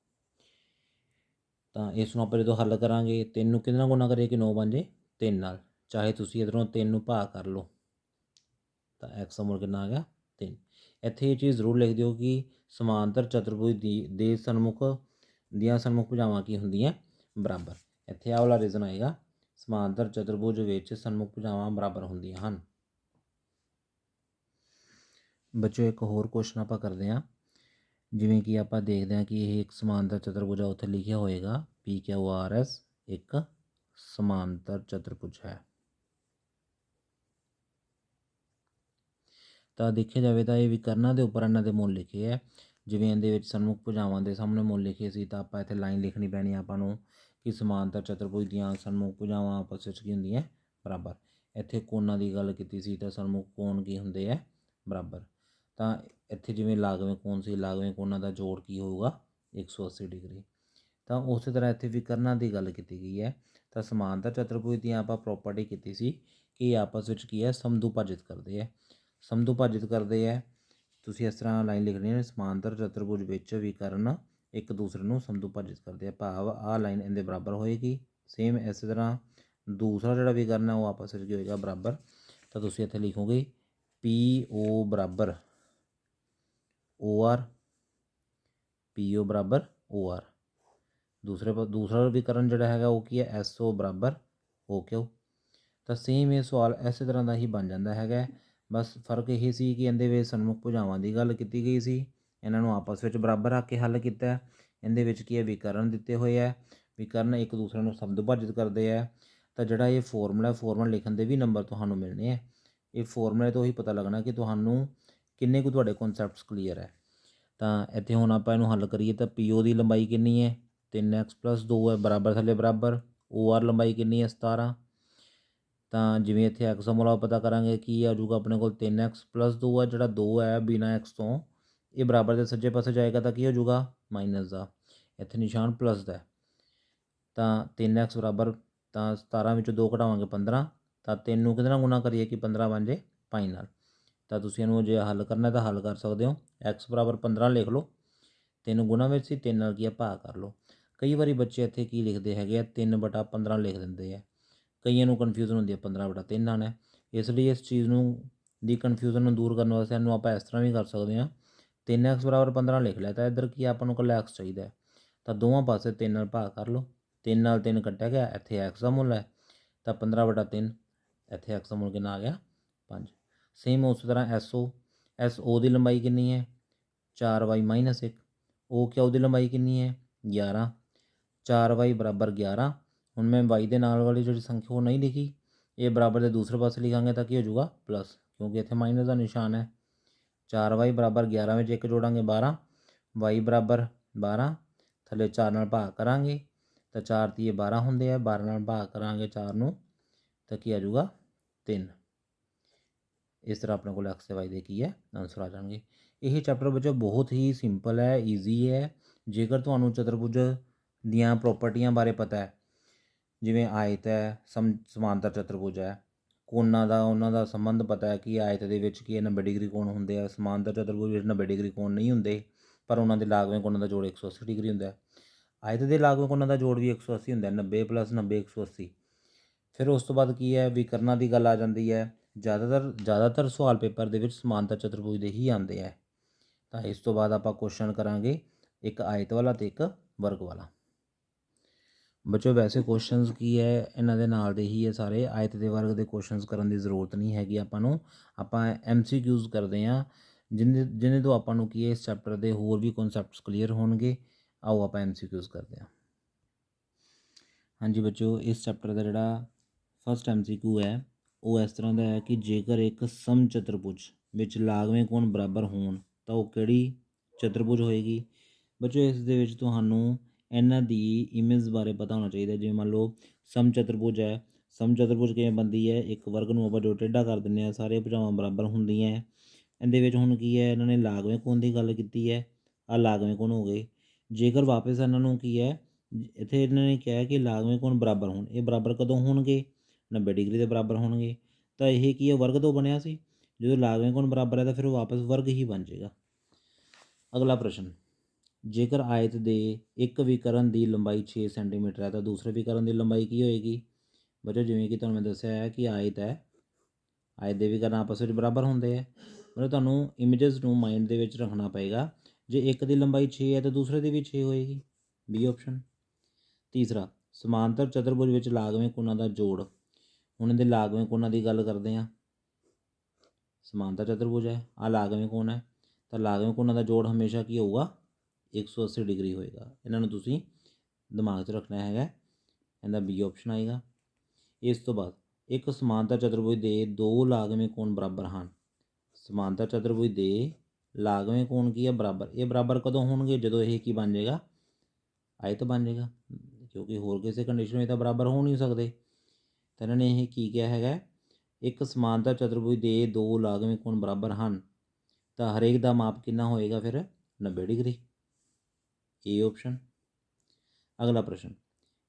ਤਾਂ ਇਸ ਨੂੰ ਆਪਾਂ ਜਦੋਂ ਹੱਲ ਕਰਾਂਗੇ 3 ਨੂੰ ਕਿਹਦੇ ਨਾਲ ਗੁਣਾ ਕਰੀਏ ਕਿ 9 ਬਣ ਜੇ 3 ਨਾਲ। ਚਾਹੇ ਤੁਸੀਂ ਇੱਧਰੋਂ 3 ਨੂੰ ਭਾਗ ਕਰ ਲਓ ਤਾਂ x ਦਾ ਮੁੱਲ ਕਿੰਨਾ ਆ ਗਿਆ, 3। ਇੱਥੇ ਇਹ ਚੀਜ਼ ਜ਼ਰੂਰ ਲਿਖ ਦਿਓ ਕਿ ਸਮਾਂਤਰ ਚਤੁਰਭੁਜ ਦੇ ਸਨਮੁਖ ਦੀਆਂ ਸਨਮੁਖ ਭੁਜਾਵਾਂ ਕੀ ਹੁੰਦੀਆਂ, ਬਰਾਬਰ। ਇੱਥੇ ਆਹ ਵਾਲਾ ਰੀਜ਼ਨ ਆਏਗਾ, ਸਮਾਂਤਰ ਚਤੁਰਭੁਜ ਵਿੱਚ ਸਨਮੁਖ ਭੁਜਾਵਾਂ ਬਰਾਬਰ ਹੁੰਦੀਆਂ ਹਨ। ਬੱਚੋ ਇੱਕ ਹੋਰ ਕੁਐਸਚਨ ਆਪਾਂ ਕਰਦੇ ਹਾਂ। ਜਿਵੇਂ ਕਿ ਆਪਾਂ ਦੇਖਦੇ ਹਾਂ ਕਿ ਇਹ ਇੱਕ ਸਮਾਂਤਰ ਚਤੁਰਭੁਜ ਆ, ਉੱਥੇ ਲਿਖਿਆ ਹੋਏਗਾ PQRS ਇੱਕ ਸਮਾਂਤਰ ਚਤੁਰਭੁਜ ਹੈ। ਤਾਂ ਦੇਖਿਆ ਜਾਵੇ ਤਾਂ ਇਹ ਵਿਕਰਨਾਂ ਦੇ ਉੱਪਰ ਇਹਨਾਂ ਦੇ ਮੁੱਲ ਲਿਖੇ ਹੈ। ਜਿਵੇਂ ਇਹਦੇ ਵਿੱਚ ਸਨਮੁਖ ਭੁਜਾਵਾਂ ਦੇ ਸਾਹਮਣੇ ਮੁੱਲ ਲਿਖੇ ਸੀ ਤਾਂ ਆਪਾਂ ਇੱਥੇ ਲਾਈਨ ਲਿਖਣੀ ਪੈਣੀ ਆਪਾਂ ਨੂੰ ਕਿ ਸਮਾਂਤਰ ਚਤੁਰਭੁਜ ਦੀਆਂ ਸਨਮੁਖ ਭੁਜਾਵਾਂ ਆਪਸ ਵਿੱਚ ਕੀ ਹੁੰਦੀਆਂ, ਬਰਾਬਰ। ਇੱਥੇ ਕੋਣਾਂ ਦੀ ਗੱਲ ਕੀਤੀ ਸੀ ਤਾਂ ਸਨਮੁਖ ਕੋਣ ਕੀ ਹੁੰਦੇ ਹੈ, ਬਰਾਬਰ। ਤਾਂ ਇੱਥੇ ਜਿਵੇਂ ਲਾਗਵੇਂ ਕੋਣ ਸੀ, ਲਾਗਵੇਂ ਕੋਣਾਂ ਦਾ ਜੋੜ ਕੀ ਹੋਊਗਾ, 180 ਡਿਗਰੀ। ਤਾਂ ਉਸੇ ਤਰ੍ਹਾਂ ਇੱਥੇ ਵਿਕਰਨਾਂ ਦੀ ਗੱਲ ਕੀਤੀ ਗਈ ਹੈ। ਤਾਂ ਸਮਾਂਤਰ ਚਤੁਰਭੁਜ ਦੀਆਂ ਆਪਾਂ ਪ੍ਰੋਪਰਟੀ ਕੀਤੀ ਸੀ ਕਿ ਆਪਸ ਵਿੱਚ ਕੀ ਹੈ, ਸਮਦੁਭਾਜਿਤ ਕਰਦੇ ਹੈ। ਸਮਦੁਭਾਜਿਤ ਕਰਦੇ ਹੈ, ਤੁਸੀਂ ਇਸ ਤਰ੍ਹਾਂ ਲਾਈਨ ਲਿਖਣੀ ਹੈ, ਸਮਾਂਤਰ ਚਤੁਰਭੁਜ ਵਿੱਚ ਵਿਕਰਨ ਇੱਕ ਦੂਸਰੇ ਨੂੰ ਸਮਦੁਭਾਜਿਤ ਕਰਦੇ ਆ, ਭਾਵ ਆਹ ਲਾਈਨ ਇਹਦੇ ਬਰਾਬਰ ਹੋਏਗੀ। ਸੇਮ ਇਸੇ ਤਰ੍ਹਾਂ ਦੂਸਰਾ ਜਿਹੜਾ ਵਿਕਰਨ ਹੈ ਉਹ ਆਪਸ ਵਿੱਚ ਕੀ ਹੋਏਗਾ, ਬਰਾਬਰ। ਤਾਂ ਤੁਸੀਂ ਇੱਥੇ ਲਿਖੋਗੇ PO ਬਰਾਬਰ OR, PO ਬਰਾਬਰ OR। ਦੂਸਰਾ ਵਿਕਰਨ ਜਿਹੜਾ ਹੈਗਾ ਉਹ ਕੀ ਹੈ, SO ਬਰਾਬਰ OQ। ਤਾਂ ਸੇਮ ਇਹ ਸਵਾਲ ਇਸੇ ਤਰ੍ਹਾਂ ਦਾ ਹੀ ਬਣ ਜਾਂਦਾ ਹੈਗਾ। ਬਸ ਫਰਕ ਇਹ ਸੀ ਕਿ ਇਹਦੇ ਵਿੱਚ ਸਨਮੁਖ ਭੁਜਾਵਾਂ ਦੀ ਗੱਲ ਕੀਤੀ ਗਈ ਸੀ, ਇਹਨਾਂ ਨੂੰ ਆਪਸ ਵਿੱਚ ਬਰਾਬਰ ਰੱਖ ਕੇ ਹੱਲ ਕੀਤਾ। ਇਹਦੇ ਵਿੱਚ ਕੀ ਹੈ, ਵਿਕਰਨ ਦਿੱਤੇ ਹੋਏ ਹੈ, ਵਿਕਰਨ ਇੱਕ ਦੂਸਰੇ ਨੂੰ ਸਮਦੁਭਾਜਿਤ ਕਰਦੇ ਹੈ। ਤਾਂ ਜਿਹੜਾ ਇਹ ਫਾਰਮੂਲਾ ਲਿਖਣ ਦੇ ਵੀ ਨੰਬਰ ਤੁਹਾਨੂੰ ਮਿਲਣੇ ਹੈ। ਇਹ ਫਾਰਮੂਲੇ ਤੋਂ ਹੀ ਪਤਾ ਲੱਗਣਾ ਕਿ ਤੁਹਾਨੂੰ ਕਿੰਨੇ ਕੁ ਤੁਹਾਡੇ ਕਨਸੈਪਟਸ ਕਲੀਅਰ ਹੈ। ਤਾਂ ਇੱਥੇ ਹੁਣ ਆਪਾਂ ਇਹਨੂੰ ਹੱਲ ਕਰੀਏ ਤਾਂ PO ਦੀ ਲੰਬਾਈ ਕਿੰਨੀ ਹੈ, 3x + 2 ਹੈ, ਬਰਾਬਰ ਥੱਲੇ ਬਰਾਬਰ। OR ਲੰਬਾਈ ਕਿੰਨੀ ਹੈ, 17। ਤਾਂ ਜਿਵੇਂ ਇੱਥੇ x ਦਾ ਮੁੱਲ ਪਤਾ ਕਰਾਂਗੇ ਕੀ ਆ ਜਾਊਗਾ ਆਪਣੇ ਕੋਲ, 3x + 2 ਹੈ, ਜਿਹੜਾ 2 ਹੈ ਬਿਨਾਂ x ਤੋਂ ਇਹ ਬਰਾਬਰ ਦੇ ਸੱਜੇ ਪਾਸੇ ਜਾਏਗਾ ਤਾਂ ਕੀ ਹੋ ਜਾਊਗਾ, ਮਾਈਨਸ ਦਾ। ਇੱਥੇ ਨਿਸ਼ਾਨ ਪਲੱਸ ਦਾ। ਤਾਂ 3x ਬਰਾਬਰ, ਤਾਂ 17 ਵਿੱਚੋਂ 2 ਘਟਾਵਾਂਗੇ 15। ਤਾਂ 3 ਨੂੰ ਕਿਹਦੇ ਨਾਲ ਗੁਣਾ ਕਰੀਏ ਕਿ 15 ਬਣ ਜੇ 5 ਨਾਲ। ਤਾਂ ਤੁਸੀਂ ਇਹਨੂੰ ਜੇ ਹੱਲ ਕਰਨਾ ਤਾਂ ਹੱਲ ਕਰ ਸਕਦੇ ਹੋ। x ਬਰਾਬਰ 15 ਲਿਖ ਲਓ, 3 ਗੁਣਾ ਵਿੱਚ ਸੀ, 3 ਨਾਲ ਕੀ ਆ ਭਾਗ ਕਰ ਲਓ। ਕਈ ਵਾਰੀ ਬੱਚੇ ਇੱਥੇ ਕੀ ਲਿਖਦੇ ਹੈਗੇ ਆ, 3/15 ਲਿਖ ਦਿੰਦੇ ਆ। ਕਈਆਂ ਨੂੰ ਕਨਫਿਊਜ਼ਨ ਹੁੰਦੀ ਹੈ 15/3 ਆਉਣਾ। ਇਸ ਲਈ ਇਸ ਚੀਜ਼ ਨੂੰ ਦੀ ਕਨਫਿਊਜ਼ਨ ਨੂੰ ਦੂਰ ਕਰਨ ਵਾਸਤੇ ਇਹਨੂੰ ਆਪਾਂ ਇਸ ਤਰ੍ਹਾਂ ਵੀ ਕਰ ਸਕਦੇ ਹਾਂ, 3x ਬਰਾਬਰ 15 ਲਿਖ ਲਿਆ ਤਾਂ ਇੱਧਰ ਕੀ ਆਪਾਂ ਨੂੰ ਇਕੱਲਾ x ਚਾਹੀਦਾ ਹੈ। ਤਾਂ ਦੋਵਾਂ ਪਾਸੇ 3 ਨਾਲ ਭਾਗ ਕਰ ਲਓ, 3 ਨਾਲ 3 ਕੱਟਿਆ ਗਿਆ, ਇੱਥੇ x ਦਾ ਮੁੱਲ ਹੈ ਤਾਂ 15/3, ਇੱਥੇ x ਦਾ ਮੁੱਲ ਕਿੰਨਾ ਆ ਗਿਆ, 5। ਸੇਮ ਉਸ ਤਰ੍ਹਾਂ SO ਦੀ ਲੰਬਾਈ ਕਿੰਨੀ ਹੈ, 4y - 1। OQ ਦੀ ਲੰਬਾਈ ਕਿੰਨੀ ਹੈ, 11। 4y ਬਰਾਬਰ 11। ਹੁਣ ਮੈਂ y ਦੇ ਨਾਲ ਵਾਲੀ ਜਿਹੜੀ ਸੰਖਿਆ ਉਹ ਨਹੀਂ ਲਿਖੀ, ਇਹ ਬਰਾਬਰ ਦੇ ਦੂਸਰੇ ਪਾਸੇ ਲਿਖਾਂਗੇ ਤਾਂ ਕੀ ਹੋ ਜਾਊਗਾ, ਪਲੱਸ, ਕਿਉਂਕਿ ਇੱਥੇ ਮਾਈਨਸ ਦਾ ਨਿਸ਼ਾਨ ਹੈ। 4y ਬਰਾਬਰ 11 ਵਿੱਚ 1 ਜੋੜਾਂਗੇ 12, y ਬਰਾਬਰ 12, ਥੱਲੇ 4 ਨਾਲ ਭਾਗ ਕਰਾਂਗੇ ਤਾਂ 4 ਤੀਏ 12 ਹੁੰਦੇ ਆ, 12 ਨਾਲ ਭਾਗ ਕਰਾਂਗੇ 4 ਨੂੰ ਤਾਂ ਕੀ ਆ ਜਾਊਗਾ, 3। ਇਸ ਤਰ੍ਹਾਂ ਆਪਣੇ ਕੋਲ x ਤੇ y ਦੇ ਕੀ ਹੈ, ਆਨਸਰ ਆ ਜਾਣਗੇ। ਇਹ ਚੈਪਟਰ ਬੱਚੋ ਬਹੁਤ ਹੀ ਸਿੰਪਲ ਹੈ, ਈਜ਼ੀ ਹੈ। ਜੇਕਰ ਤੁਹਾਨੂੰ ਚਤੁਰਭੁਜ ਦੀਆਂ ਪ੍ਰੋਪਰਟੀਆਂ ਬਾਰੇ ਪਤਾ ਹੈ, ਜਿਵੇਂ ਆਇਤ ਹੈ, ਸਮਾਂਤਰ ਚਤੁਰਭੁਜ ਹੈ, ਕੋਣਾਂ ਦਾ ਉਹਨਾਂ ਦਾ ਸੰਬੰਧ ਪਤਾ ਹੈ ਕਿ ਆਇਤ ਦੇ ਵਿੱਚ ਕੀ 90 ਡਿਗਰੀ ਕੋਣ ਹੁੰਦੇ ਆ, ਸਮਾਂਤਰ ਚਤੁਰਭੁਜ ਵਿੱਚ 90 ਡਿਗਰੀ ਕੋਣ ਨਹੀਂ ਹੁੰਦੇ, ਪਰ ਉਹਨਾਂ ਦੇ ਲਾਗਵੇਂ ਕੋਣਾਂ ਦਾ ਜੋੜ 180 ਡਿਗਰੀ ਹੁੰਦਾ। ਆਇਤ ਦੇ ਲਾਗਵੇਂ ਕੋਣਾਂ ਦਾ ਜੋੜ ਵੀ 180 ਹੁੰਦਾ, 90 + 90 180। ਫਿਰ ਉਸ ਤੋਂ ਬਾਅਦ ਕੀ ਹੈ, ਵਿਕਰਨਾਂ ਦੀ ਗੱਲ ਆ ਜਾਂਦੀ ਹੈ। ਜ਼ਿਆਦਾਤਰ ਸਵਾਲ ਪੇਪਰ ਦੇ ਵਿੱਚ ਸਮਾਂਤਰ ਚਤੁਰਭੁਜ ਦੇ ਹੀ ਆਉਂਦੇ ਹੈ। ਤਾਂ ਇਸ ਤੋਂ ਬਾਅਦ ਆਪਾਂ ਕੁਐਸਚਨ ਕਰਾਂਗੇ ਇੱਕ ਆਇਤ ਵਾਲਾ ਅਤੇ ਇੱਕ ਵਰਗ ਵਾਲਾ। ਬੱਚੋ ਵੈਸੇ ਕੁਐਸਚਨਸ ਕੀ ਹੈ ਇਹਨਾਂ ਦੇ ਨਾਲ ਦੇ ਹੀ ਹੈ ਸਾਰੇ, ਆਇਤ ਦੇ ਵਰਗ ਦੇ ਕੁਐਸਚਨਸ ਕਰਨ ਦੀ ਜ਼ਰੂਰਤ ਨਹੀਂ ਹੈਗੀ ਆਪਾਂ ਨੂੰ। ਆਪਾਂ MCQs ਕਰਦੇ ਹਾਂ ਜਿਹਦੇ ਤੋਂ ਆਪਾਂ ਨੂੰ ਕੀ ਹੈ ਇਸ ਚੈਪਟਰ ਦੇ ਹੋਰ ਵੀ ਕਨਸੈਪਟਸ ਕਲੀਅਰ ਹੋਣਗੇ। ਆਓ ਆਪਾਂ MCQs ਕਰਦੇ ਹਾਂ। ਹਾਂਜੀ ਬੱਚੋ, ਇਸ ਚੈਪਟਰ ਦਾ ਜਿਹੜਾ ਫਸਟ MCQ ਹੈ ਉਹ ਇਸ ਤਰ੍ਹਾਂ ਦਾ ਹੈ ਕਿ ਜੇਕਰ ਇੱਕ ਸਮਚਤੁਰਭੁਜ ਵਿੱਚ ਲਾਗਵੇਂ ਕੋਣ ਬਰਾਬਰ ਹੋਣ ਤਾਂ ਉਹ ਕਿਹੜੀ ਚਤੁਰਭੁਜ ਹੋਏਗੀ। ਬੱਚੋ ਇਸ ਦੇ ਵਿੱਚ ਤੁਹਾਨੂੰ ਇਹਨਾਂ ਦੀ ਇਮੇਜ ਬਾਰੇ ਪਤਾ ਹੋਣਾ ਚਾਹੀਦਾ। ਜਿਵੇਂ ਮੰਨ ਲਓ ਸਮਚਤੁਰਭੁਜ ਹੈ, ਸਮਚਤੁਰਭੁਜ ਕਿਵੇਂ ਬਣਦੀ ਹੈ, ਇੱਕ ਵਰਗ ਨੂੰ ਆਪਾਂ ਜੋ ਟੇਢਾ ਕਰ ਦਿੰਦੇ ਹਾਂ ਸਾਰੇ ਭੁਜਾਵਾਂ ਬਰਾਬਰ ਹੁੰਦੀਆਂ ਹੈ। ਇਹਦੇ ਵਿੱਚ ਹੁਣ ਕੀ ਹੈ, ਇਹਨਾਂ ਨੇ ਲਾਗਵੇਂ ਕੋਣ ਦੀ ਗੱਲ ਕੀਤੀ ਹੈ, ਆਹ ਲਾਗਵੇਂ ਕੋਣ ਹੋ ਗਏ। ਜੇਕਰ ਵਾਪਸ ਇਹਨਾਂ ਨੂੰ ਕੀ ਹੈ, ਇੱਥੇ ਇਹਨਾਂ ਨੇ ਕਿਹਾ ਕਿ ਲਾਗਵੇਂ ਕੋਣ ਬਰਾਬਰ ਹੋਣ, ਇਹ ਬਰਾਬਰ ਕਦੋਂ ਹੋਣਗੇ, 90 ਡਿਗਰੀ ਦੇ ਬਰਾਬਰ ਹੋਣਗੇ। ਤਾਂ ਇਹ ਕੀ ਹੈ, ਵਰਗ ਤੋਂ ਬਣਿਆ ਸੀ, ਜਦੋਂ ਲਾਗਵੇਂ ਕੋਣ ਬਰਾਬਰ ਹੈ ਤਾਂ ਫਿਰ ਉਹ ਵਾਪਸ ਵਰਗ ਹੀ ਬਣ ਜਾਏਗਾ। ਅਗਲਾ ਪ੍ਰਸ਼ਨ, ਜੇਕਰ ਆਇਤ ਦੇ ਇੱਕ ਵਿਕਰਨ ਦੀ ਲੰਬਾਈ 6 ਸੈਂਟੀਮੀਟਰ ਹੈ ਤਾਂ ਦੂਸਰੇ ਵਿਕਰਨ ਦੀ ਲੰਬਾਈ ਕੀ ਹੋਏਗੀ। ਬੱਚੋ ਜਿਵੇਂ ਕਿ ਤੁਹਾਨੂੰ ਮੈਂ ਦੱਸਿਆ ਹੈ ਕਿ ਆਇਤ ਹੈ, ਆਇਤ ਦੇ ਵਿਕਰਨ ਆਪਸ ਵਿੱਚ ਬਰਾਬਰ ਹੁੰਦੇ ਹੈ। ਮਤਲਬ ਤੁਹਾਨੂੰ ਇਮੇਜਸ ਨੂੰ ਮਾਈਂਡ ਦੇ ਵਿੱਚ ਰੱਖਣਾ ਪਏਗਾ। ਜੇ ਇੱਕ ਦੀ ਲੰਬਾਈ 6 ਹੈ ਤਾਂ ਦੂਸਰੇ ਦੀ ਵੀ 6 ਹੋਏਗੀ, B ਆਪਸ਼ਨ। ਤੀਸਰਾ, ਸਮਾਂਤਰ ਚਤੁਰਭੁਜ ਵਿੱਚ ਲਾਗਵੇਂ ਕੋਣਾਂ ਦਾ ਜੋੜ। ਹੁਣ ਇਹਦੇ ਲਾਗਵੇਂ ਕੋਣਾਂ ਦੀ ਗੱਲ ਕਰਦੇ ਹਾਂ। ਸਮਾਂਤਰ ਚਤੁਰਭੁਜ ਹੈ, ਆਹ ਲਾਗਵੇਂ ਕੋਣ ਹੈ, ਤਾਂ ਲਾਗਵੇਂ ਕੋਣਾਂ ਦਾ ਜੋੜ ਹਮੇਸ਼ਾ ਕੀ ਹੋਊਗਾ, 180 ਡਿਗਰੀ ਹੋਏਗਾ। ਇਹਨਾਂ ਨੂੰ ਤੁਸੀਂ ਦਿਮਾਗ 'ਚ ਰੱਖਣਾ ਹੈਗਾ, ਇਹਦਾ B ਆਪਸ਼ਨ ਆਏਗਾ। ਇਸ ਤੋਂ ਬਾਅਦ, ਇੱਕ ਸਮਾਂਤਰ ਚਤੁਰਭੁਜ ਦੇ ਦੋ ਲਾਗਵੇਂ ਕੋਣ ਬਰਾਬਰ ਹਨ। ਸਮਾਂਤਰ ਚਤੁਰਭੁਜ ਦੇ ਲਾਗਵੇਂ ਕੋਣ ਕੀ ਹੈ, ਬਰਾਬਰ। ਇਹ ਬਰਾਬਰ ਕਦੋਂ ਹੋਣਗੇ, ਜਦੋਂ ਇਹ ਕੀ ਬਣ ਜਾਏਗਾ, ਆਇਤ ਬਣ ਜਾਏਗਾ, ਕਿਉਂਕਿ ਹੋਰ ਕਿਸੇ ਕੰਡੀਸ਼ਨ ਵਿੱਚ ਤਾਂ ਬਰਾਬਰ ਹੋ ਨਹੀਂ ਸਕਦੇ। ਤਾਂ ਇਹਨਾਂ ਨੇ ਇਹ ਕੀ ਕਿਹਾ ਹੈਗਾ, ਇੱਕ ਸਮਾਂਤਰ ਚਤੁਰਭੁਜ ਦੇ ਦੋ ਲਾਗਵੇਂ ਕੋਣ ਬਰਾਬਰ ਹਨ ਤਾਂ ਹਰੇਕ ਦਾ ਮਾਪ ਕਿੰਨਾ ਹੋਏਗਾ ਫਿਰ, 90 ਡਿਗਰੀ, A ਆਪਸ਼ਨ। ਅਗਲਾ ਪ੍ਰਸ਼ਨ,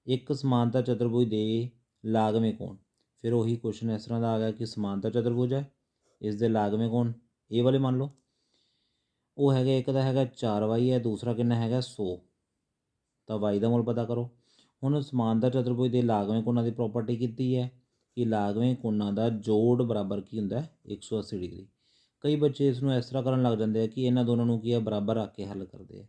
ਇੱਕ ਸਮਾਂਤਰ ਚਤੁਰਭੁਜ ਦੇ ਲਾਗਵੇਂ ਕੋਣ। ਫਿਰ ਉਹੀ ਕੁਐਸਚਨ ਇਸ ਤਰ੍ਹਾਂ ਦਾ ਆ ਗਿਆ ਕਿ ਸਮਾਂਤਰ ਚਤੁਰਭੁਜ ਹੈ, ਇਸ ਦੇ ਲਾਗਵੇਂ ਕੋਣ ਇਹ ਵਾਲੇ ਮੰਨ ਲਓ, ਉਹ ਹੈਗਾ, ਇੱਕ ਦਾ ਹੈਗਾ 4y ਹੈ, ਦੂਸਰਾ ਕਿੰਨਾ ਹੈਗਾ 100। ਤਾਂ y ਦਾ ਮੁੱਲ ਪਤਾ ਕਰੋ। ਹੁਣ ਸਮਾਂਤਰ ਚਤੁਰਭੁਜ ਦੇ ਲਾਗਵੇਂ ਕੋਣਾਂ ਦੀ ਪ੍ਰੋਪਰਟੀ ਕੀਤੀ ਹੈ ਕਿ ਲਾਗਵੇਂ ਕੋਣਾਂ ਦਾ ਜੋੜ ਬਰਾਬਰ ਕੀ ਹੁੰਦਾ, 180 ਡਿਗਰੀ। ਕਈ ਬੱਚੇ ਇਸ ਨੂੰ ਇਸ ਤਰ੍ਹਾਂ ਕਰਨ ਲੱਗ ਜਾਂਦੇ ਆ ਕਿ ਇਹਨਾਂ ਦੋਨਾਂ ਨੂੰ ਕੀ ਹੈ, ਬਰਾਬਰ ਰੱਖ ਕੇ ਹੱਲ ਕਰਦੇ ਆ।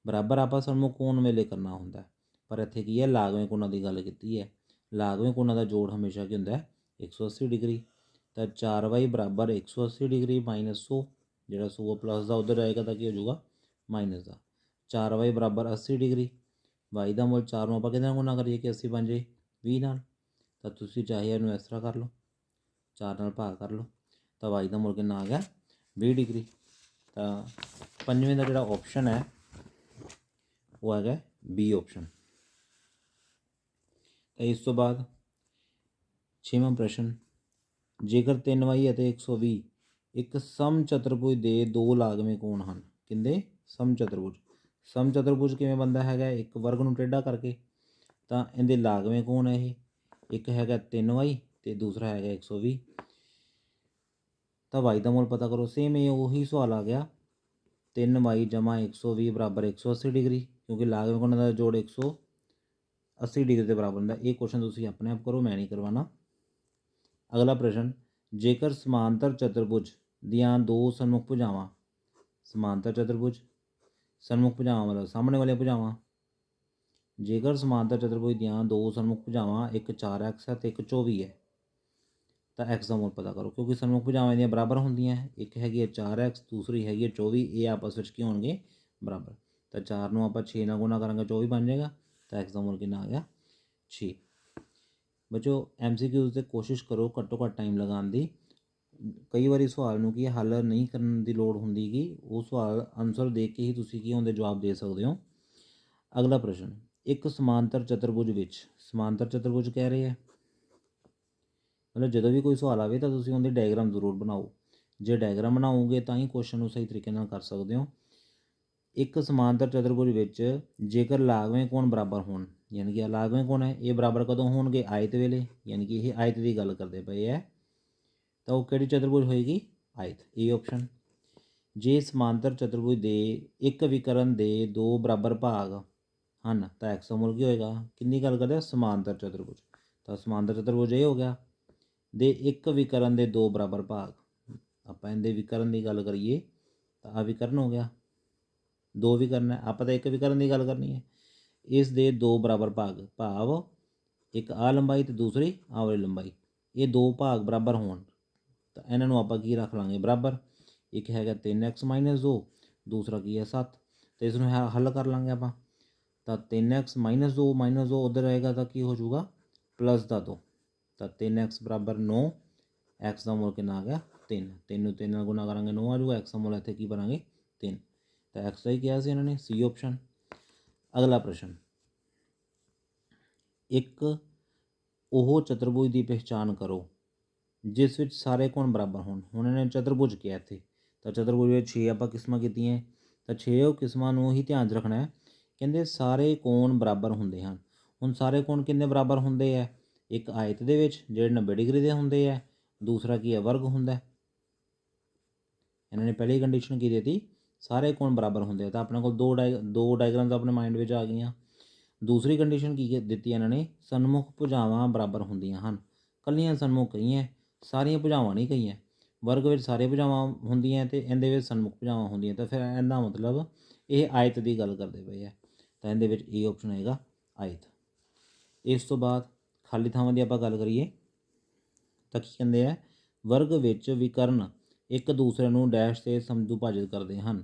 ਬਰਾਬਰ ਆਪਾਂ ਸਾਨੂੰ ਕੋਣ ਵੇਲੇ ਕਰਨਾ ਹੁੰਦਾ, ਪਰ ਇੱਥੇ ਕੀ ਹੈ, ਲਾਗਵੇਂ ਕੋਣਾਂ ਦੀ ਗੱਲ ਕੀਤੀ ਹੈ। ਲਾਗਵੇਂ ਕੋਣਾਂ ਦਾ ਜੋੜ ਹਮੇਸ਼ਾ ਕੀ ਹੁੰਦਾ, 180 ਡਿਗਰੀ। ਤਾਂ 4y ਬਰਾਬਰ 180 ਡਿਗਰੀ ਮਾਈਨਸ 100, ਜਿਹੜਾ 100 ਪਲੱਸ ਦਾ ਉੱਧਰ ਜਾਏਗਾ ਤਾਂ ਕੀ ਹੋ ਜਾਊਗਾ, ਮਾਈਨਸ ਦਾ। 4y ਬਰਾਬਰ 80 ਡਿਗਰੀ। y ਦਾ ਮੁੱਲ 4 ਨੂੰ ਆਪਾਂ ਕਿਹਦੇ ਨਾਲ ਗੁਣਾ ਕਰੀਏ ਕਿ 80 ਬਣ ਜੇ, 20 ਨਾਲ। ਤਾਂ ਤੁਸੀਂ ਚਾਹੇ ਇਹਨੂੰ ਇਸ ਤਰ੍ਹਾਂ ਕਰ ਲਓ, 4 ਨਾਲ ਭਾਗ ਕਰ ਲਓ, ਤਾਂ y ਦਾ ਮੁੱਲ ਕਿੰਨਾ ਆ ਗਿਆ, 20 ਡਿਗਰੀ। ਤਾਂ ਪੰਜਵੇਂ ਦਾ ਜਿਹੜਾ ਆਪਸ਼ਨ ਹੈ ਉਹ ਹੈਗਾ B ਆਪਸ਼ਨ। ਤਾਂ ਇਸ ਤੋਂ ਬਾਅਦ 6ਵਾਂ ਪ੍ਰਸ਼ਨ, ਜੇਕਰ 3y ਅਤੇ 120 ਇੱਕ ਸਮਚਤੁਰਭੁਜ ਦੇ ਦੋ ਲਾਗਵੇਂ ਕੋਣ ਹਨ। ਕਿੰਦੇ, ਸਮਚਤੁਰਭੁਜ। ਸਮਚਤੁਰਭੁਜ ਕਿਵੇਂ ਬਣਦਾ ਹੈਗਾ, ਇੱਕ ਵਰਗ ਨੂੰ ਟੇਢਾ ਕਰਕੇ। ਤਾਂ ਇਹਦੇ ਲਾਗਵੇਂ ਕੋਣ ਹੈ ਇਹ, ਇੱਕ ਹੈਗਾ 3y ਅਤੇ ਦੂਸਰਾ ਹੈਗਾ 120। ਤਾਂ y ਦਾ ਮੁੱਲ ਪਤਾ ਕਰੋ। ਸੇਮ ਇਹ ਉਹੀ ਸਵਾਲ ਆ ਗਿਆ, 3y ਜਮਾ 120 ਬਰਾਬਰ 180 ਡਿਗਰੀ, ਕਿਉਂਕਿ ਲਾਗਵੇਂ ਕੋਣਾਂ ਦਾ ਜੋੜ 180 ਡਿਗਰੀ ਦੇ ਬਰਾਬਰ ਹੁੰਦਾ। ਇਹ ਕੁਐਸਚਨ ਤੁਸੀਂ ਆਪਣੇ ਆਪ ਕਰੋ, ਮੈਂ ਨਹੀਂ ਕਰਵਾਉਣਾ। ਅਗਲਾ ਪ੍ਰਸ਼ਨ, ਜੇਕਰ ਸਮਾਂਤਰ ਚਤੁਰਭੁਜ ਦੀਆਂ ਦੋ ਸਨਮੁਖ ਭੁਜਾਵਾਂ। ਸਮਾਂਤਰ ਚਤੁਰਭੁਜ, ਸਨਮੁਖ ਭੁਜਾਵਾਂ ਮਤਲਬ ਸਾਹਮਣੇ ਵਾਲੀਆਂ ਭੁਜਾਵਾਂ। ਜੇਕਰ ਸਮਾਂਤਰ ਚਤੁਰਭੁਜ ਦੀਆਂ ਦੋ ਸਨਮੁਖ ਭੁਜਾਵਾਂ, ਇੱਕ 4x ਹੈ ਅਤੇ ਇੱਕ 24 ਹੈ, ਤਾਂ x ਦਾ ਮੁੱਲ ਪਤਾ ਕਰੋ। ਕਿਉਂਕਿ ਸਨਮੁਖ ਭੁਜਾਵਾਂ ਦੀਆਂ ਬਰਾਬਰ ਹੁੰਦੀਆਂ, ਇੱਕ ਹੈਗੀ ਹੈ 4x, ਦੂਸਰੀ ਹੈਗੀ ਹੈ 24, ਇਹ ਆਪਸ ਵਿੱਚ ਕੀ ਹੋਣਗੇ, ਬਰਾਬਰ। ਤਾਂ 4 ਨੂੰ ਆਪਾਂ 6 ਨਾਲ ਗੁਣਾ ਕਰਾਂਗੇ, 24 ਬਣ ਜਾਏਗਾ। ਤਾਂ x ਦਾ ਮੁੱਲ ਕਿੰਨਾ ਆ ਗਿਆ, 6। ਬੱਚੋ MCQs 'ਤੇ ਕੋਸ਼ਿਸ਼ ਕਰੋ ਘੱਟੋ ਘੱਟ ਟਾਈਮ ਲਗਾਉਣ ਦੀ। ਕਈ ਵਾਰੀ ਸਵਾਲ ਨੂੰ ਕੀ ਹੱਲ ਨਹੀਂ ਕਰਨ ਦੀ ਲੋੜ ਹੁੰਦੀ ਗੀ, ਉਹ ਸਵਾਲ ਆਨਸਰ ਦੇਖ ਕੇ ਹੀ ਤੁਸੀਂ ਕੀ ਹੁੰਦੇ ਜਵਾਬ ਦੇ ਸਕਦੇ ਹੋ। ਅਗਲਾ ਪ੍ਰਸ਼ਨ, ਇੱਕ ਸਮਾਂਤਰ ਚਤੁਰਭੁਜ ਵਿੱਚ, ਸਮਾਂਤਰ ਚਤੁਰਭੁਜ ਕਹਿ ਰਹੇ ਹੈ, ਮਤਲਬ ਜਦੋਂ ਵੀ ਕੋਈ ਸਵਾਲ ਆਵੇ ਤਾਂ ਤੁਸੀਂ ਉਹਦੀ ਡਾਇਗਰਾਮ ਜ਼ਰੂਰ ਬਣਾਓ। ਜੇ ਡਾਇਗਰਾਮ ਬਣਾਓਗੇ ਤਾਂ ਹੀ ਕੁਐਸਚਨ ਨੂੰ ਸਹੀ ਤਰੀਕੇ ਨਾਲ ਕਰ ਸਕਦੇ ਹੋ। ਇੱਕ ਸਮਾਂਤਰ ਚਤੁਰਭੁਜ ਵਿੱਚ ਜੇਕਰ ਲਾਗਵੇਂ ਕੋਣ ਬਰਾਬਰ ਹੋਣ, ਯਾਨੀ ਕਿ ਲਾਗਵੇਂ ਕੋਣ ਹੈ, ਇਹ ਬਰਾਬਰ ਕਦੋਂ ਹੋਣਗੇ, ਆਇਤ ਵੇਲੇ, ਯਾਨੀ ਕਿ ਇਹ ਆਇਤ ਦੀ ਗੱਲ ਕਰਦੇ ਪਏ ਹੈ। ਤਾਂ ਉਹ ਕਿਹੜੀ ਚਤੁਰਭੁਜ ਹੋਏਗੀ? ਆਇਤ। ਇਹ ਆਪਸ਼ਨ। ਜੇ ਸਮਾਂਤਰ ਚਤੁਰਭੁਜ ਦੇ ਇੱਕ ਵਿਕਰਨ ਦੇ ਦੋ ਬਰਾਬਰ ਭਾਗ ਹਨ ਤਾਂ ਐਕਸੋਮੋਲ ਕੀ ਹੋਏਗਾ? ਕਿੰਨੀ ਗੱਲ ਕਰਦੇ ਆ? ਸਮਾਂਤਰ ਚਤੁਰਭੁਜ। ਤਾਂ ਸਮਾਂਤਰ ਚਤੁਰਭੁਜ ਇਹ ਹੋ ਗਿਆ। ਦੇ ਇੱਕ ਵਿਕਰਨ ਦੇ ਦੋ ਬਰਾਬਰ ਭਾਗ, ਆਪਾਂ ਇਹਦੇ ਵਿਕਰਨ ਦੀ ਗੱਲ ਕਰੀਏ ਤਾਂ ਆ ਵਿਕਰਨ ਹੋ ਗਿਆ, ਦੋ ਵਿਕਰਨ ਹੈ, ਆਪਾਂ ਤਾਂ ਇੱਕ ਵਿਕਰਨ ਦੀ ਗੱਲ ਕਰਨੀ ਹੈ। ਇਸ ਦੇ ਦੋ ਬਰਾਬਰ ਭਾਗ, ਭਾਵ ਇੱਕ ਆ ਲੰਬਾਈ ਅਤੇ ਦੂਸਰੀ ਆਹ ਵਾਲੀ ਲੰਬਾਈ, ਇਹ ਦੋ ਭਾਗ ਬਰਾਬਰ ਹੋਣ ਤਾਂ ਇਹਨਾਂ ਨੂੰ ਆਪਾਂ ਕੀ ਰੱਖ ਲਾਂਗੇ? ਬਰਾਬਰ। ਇੱਕ ਹੈਗਾ 3x-2, ਦੂਸਰਾ ਕੀ ਹੈ 7। ਅਤੇ ਇਸ ਨੂੰ ਹੱਲ ਕਰ ਲਾਂਗੇ ਆਪਾਂ। ਤਾਂ 3x-2 ਉੱਧਰ ਰਹੇਗਾ ਤਾਂ ਕੀ ਹੋ ਜਾਊਗਾ? ਪਲੱਸ ਦਾ 2। ਤਾਂ 3x ਬਰਾਬਰ 9, ਐਕਸ ਦਾ ਮੁੱਲ ਕਿੰਨਾ ਆ ਗਿਆ? 3। 3 ਨੂੰ 3 ਨਾਲ ਗੁਣਾ ਕਰਾਂਗੇ 9 ਆ ਜਾਊਗਾ, ਐਕਸ ਦਾ ਮੁੱਲ ਇੱਥੇ ਕੀ ਭਰਾਂਗੇ? 3। ਤਾਂ ਐਕਸ ਦਾ ਹੀ ਕਿਹਾ ਸੀ ਇਹਨਾਂ ਨੇ, ਸੀ ਆਪਸ਼ਨ। ਅਗਲਾ ਪ੍ਰਸ਼ਨ, ਇੱਕ ਉਹ ਚਤੁਰਭੁਜ ਦੀ ਪਹਿਚਾਣ ਕਰੋ ਜਿਸ ਵਿੱਚ ਸਾਰੇ ਕੋਣ ਬਰਾਬਰ ਹੋਣ। ਹੁਣ ਇਹਨੇ ਚਤੁਰਭੁਜ ਕਿਹਾ ਇੱਥੇ, ਤਾਂ ਚਤੁਰਭੁਜ ਵਿੱਚ 6 ਆਪਾਂ ਕਿਸਮਾਂ ਕੀਤੀਆਂ, ਤਾਂ 6 ਕਿਸਮਾਂ ਨੂੰ ਹੀ ਧਿਆਨ 'ਚ ਰੱਖਣਾ ਹੈ। ਕਹਿੰਦੇ ਸਾਰੇ ਕੋਣ ਬਰਾਬਰ ਹੁੰਦੇ ਹਨ। ਹੁਣ ਸਾਰੇ ਕੋਣ ਕਿੰਨੇ ਬਰਾਬਰ ਹੁੰਦੇ ਹੈ? ਇੱਕ ਆਇਤ ਦੇ ਵਿੱਚ ਜਿਹੜੇ 90 ਡਿਗਰੀ ਦੇ ਹੁੰਦੇ ਹੈ, ਦੂਸਰਾ ਕੀ ਹੈ? ਵਰਗ ਹੁੰਦਾ। ਇਹਨਾਂ ਨੇ ਪਹਿਲੀ ਕੰਡੀਸ਼ਨ ਕੀ ਦਿੱਤੀ? ਸਾਰੇ ਕੋਣ ਬਰਾਬਰ ਹੁੰਦੇ ਆ। ਤਾਂ ਆਪਣੇ ਕੋਲ ਦੋ ਡਾਇਗਰਾਮਸ ਆਪਣੇ ਮਾਈਂਡ ਵਿੱਚ ਆ ਗਈਆਂ। ਦੂਸਰੀ ਕੰਡੀਸ਼ਨ ਕੀ ਦਿੱਤੀ ਇਹਨਾਂ ਨੇ? ਸਨਮੁਖ ਭੁਜਾਵਾਂ ਬਰਾਬਰ ਹੁੰਦੀਆਂ ਹਨ। ਕੱਲੀਆਂ ਸਨਮੁਖ ਕਹੀਆਂ, ਸਾਰੀਆਂ ਭੁਜਾਵਾਂ ਨਹੀਂ ਕਹੀਆਂ। ਵਰਗ ਵਿੱਚ ਸਾਰੇ ਭੁਜਾਵਾਂ ਹੁੰਦੀਆਂ ਅਤੇ ਇਹਦੇ ਵਿੱਚ ਸਨਮੁਖ ਭੁਜਾਵਾਂ ਹੁੰਦੀਆਂ। ਤਾਂ ਫਿਰ ਇਹਦਾ ਮਤਲਬ ਇਹ ਆਇਤ ਦੀ ਗੱਲ ਕਰਦੇ ਪਏ ਆ। ਤਾਂ ਇਹਦੇ ਵਿੱਚ ਇਹ ਆਪਸ਼ਨ ਆਏਗਾ ਆਇਤ। ਇਸ ਤੋਂ ਬਾਅਦ ਖਾਲੀ ਥਾਵਾਂ ਦੀ ਆਪਾਂ ਗੱਲ ਕਰੀਏ ਤਾਂ ਕੀ ਕਹਿੰਦੇ ਆ? ਵਰਗ ਵਿੱਚ ਵਿਕਰਨ ਇੱਕ ਦੂਸਰੇ ਨੂੰ ਡੈਸ਼ 'ਤੇ ਸਮਦੁਭਾਜਿਤ ਕਰਦੇ ਹਨ।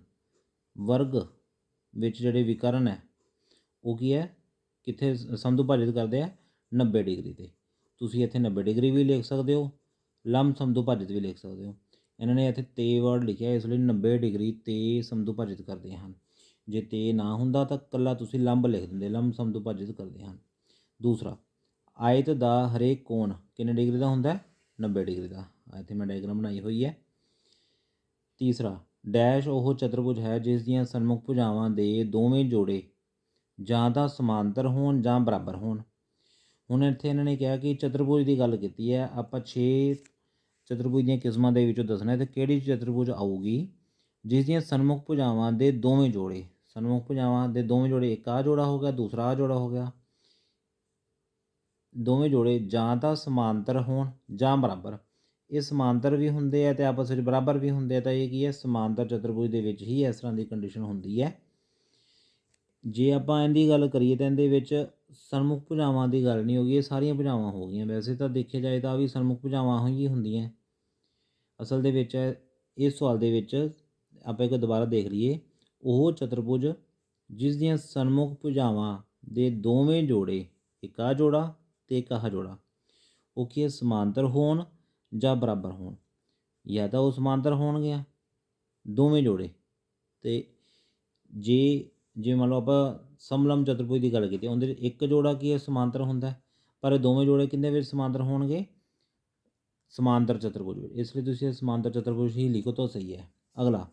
ਵਰਗ ਵਿੱਚ ਜਿਹੜੇ ਵਿਕਰਨ ਹੈ ਉਹ ਕੀ ਹੈ? ਕਿੱਥੇ ਸਮਦੁਭਾਜਿਤ ਕਰਦੇ ਆ? 90 ਡਿਗਰੀ 'ਤੇ। ਤੁਸੀਂ ਇੱਥੇ 90 ਡਿਗਰੀ ਵੀ ਲਿਖ ਸਕਦੇ ਹੋ, ਲੰਬ ਸਮਦੁਭਾਜਿਤ ਵੀ ਲਿਖ ਸਕਦੇ ਹੋ। ਇਹਨਾਂ ਨੇ ਇੱਥੇ 'ਤੇ ਵਰਡ ਲਿਖਿਆ, ਇਸ ਲਈ 90 ਡਿਗਰੀ 'ਤੇ ਸਮਦੁਭਾਜਿਤ ਕਰਦੇ ਹਨ। ਜੇ 'ਤੇ ਨਾ ਹੁੰਦਾ ਤਾਂ ਇਕੱਲਾ ਤੁਸੀਂ ਲੰਬ ਲਿਖ ਦਿੰਦੇ, ਲੰਬ ਸਮਦੁਭਾਜਿਤ ਕਰਦੇ ਹਨ। ਦੂਸਰਾ, ਆਇਤ ਦਾ ਹਰੇਕ ਕੋਣ ਕਿੰਨੇ ਡਿਗਰੀ ਦਾ ਹੁੰਦਾ? 90 ਡਿਗਰੀ ਦਾ। ਇੱਥੇ ਮੈਂ ਡਾਇਗਰਾਮ ਬਣਾਈ ਹੋਈ ਹੈ। ਤੀਸਰਾ, ਡੈਸ਼ ਉਹ ਚਤੁਰਭੁਜ ਹੈ ਜਿਸ ਦੀਆਂ ਸਨਮੁਖ ਭੁਜਾਵਾਂ ਦੇ ਦੋਵੇਂ ਜੋੜੇ ਜਾਂ ਤਾਂ ਸਮਾਂਤਰ ਹੋਣ ਜਾਂ ਬਰਾਬਰ ਹੋਣ। ਹੁਣ ਇੱਥੇ ਇਹਨਾਂ ਨੇ ਕਿਹਾ ਕਿ ਚਤੁਰਭੁਜ ਦੀ ਗੱਲ ਕੀਤੀ ਹੈ, ਆਪਾਂ 6 ਚਤੁਰਭੁਜ ਦੀਆਂ ਕਿਸਮਾਂ ਦੇ ਵਿੱਚੋਂ ਦੱਸਣਾ ਅਤੇ ਕਿਹੜੀ ਚਤੁਰਭੁਜ ਆਊਗੀ ਜਿਸ ਦੀਆਂ ਸਨਮੁਖ ਭੁਜਾਵਾਂ ਦੇ ਦੋਵੇਂ ਜੋੜੇ, ਸਨਮੁਖ ਭੁਜਾਵਾਂ ਦੇ ਦੋਵੇਂ ਜੋੜੇ, ਇੱਕ ਆਹ ਜੋੜਾ ਹੋ ਗਿਆ, ਦੂਸਰਾ ਆਹ ਜੋੜਾ ਹੋ ਗਿਆ, ਦੋਵੇਂ ਜੋੜੇ ਜਾਂ ਤਾਂ ਸਮਾਂਤਰ ਹੋਣ ਜਾਂ ਬਰਾਬਰ। ਇਹ ਸਮਾਂਤਰ ਵੀ ਹੁੰਦੇ ਆ ਅਤੇ ਆਪਸ ਵਿੱਚ ਬਰਾਬਰ ਵੀ ਹੁੰਦੇ ਆ। ਤਾਂ ਇਹ ਕੀ ਹੈ? ਸਮਾਂਤਰ ਚਤੁਰਭੁਜ ਦੇ ਵਿੱਚ ਹੀ ਇਸ ਤਰ੍ਹਾਂ ਦੀ ਕੰਡੀਸ਼ਨ ਹੁੰਦੀ ਹੈ। ਜੇ ਆਪਾਂ ਇਹਦੀ ਗੱਲ ਕਰੀਏ ਤਾਂ ਇਹਦੇ ਵਿੱਚ ਸਨਮੁਖ ਭੁਜਾਵਾਂ ਦੀ ਗੱਲ ਨਹੀਂ ਹੋਗੀ, ਇਹ ਸਾਰੀਆਂ ਭੁਜਾਵਾਂ ਹੋ ਗਈਆਂ। ਵੈਸੇ ਤਾਂ ਦੇਖਿਆ ਜਾਏ ਤਾਂ ਵੀ ਸਨਮੁਖ ਭੁਜਾਵਾਂ ਹੀ ਹੁੰਦੀਆਂ ਅਸਲ ਦੇ ਵਿੱਚ। ਇਸ ਸਵਾਲ ਦੇ ਵਿੱਚ ਆਪਾਂ ਇੱਕ ਦੁਬਾਰਾ ਦੇਖ ਲਈਏ, ਉਹ ਚਤੁਰਭੁਜ ਜਿਸ ਦੀਆਂ ਸਨਮੁਖ ਭੁਜਾਵਾਂ ਦੇ ਦੋਵੇਂ ਜੋੜੇ, ਇੱਕ ਆਹ ਜੋੜਾ ਅਤੇ ਇੱਕ ਆਹ ਜੋੜਾ, ਉਹ ਕੀ ਹੈ? ਸਮਾਂਤਰ ਹੋਣ ਜਾਂ ਬਰਾਬਰ ਹੋਣ। ਜਾਂ ਤਾਂ ਉਹ ਸਮਾਂਤਰ ਹੋਣਗੇ ਦੋਵੇਂ ਜੋੜੇ, ਅਤੇ ਜੇ ਮੰਨ ਲਓ ਆਪਾਂ ਸਮਲੰਬ ਚਤੁਰਭੁਜ ਦੀ ਗੱਲ ਕੀਤੀ, ਉਹਦੇ ਇੱਕ ਜੋੜਾ ਕੀ ਹੈ? ਸਮਾਂਤਰ ਹੁੰਦਾ, ਪਰ ਦੋਵੇਂ ਜੋੜੇ ਕਿੰਨੇ ਵਿੱਚ ਸਮਾਂਤਰ ਹੋਣਗੇ? ਸਮਾਂਤਰ ਚਤੁਰਭੁਜ ਵਿੱਚ। ਇਸ ਲਈ ਤੁਸੀਂ ਸਮਾਂਤਰ ਚਤੁਰਭੁਜ ਹੀ ਲਿਖੋ ਤਾਂ ਸਹੀ ਹੈ। ਅਗਲਾ,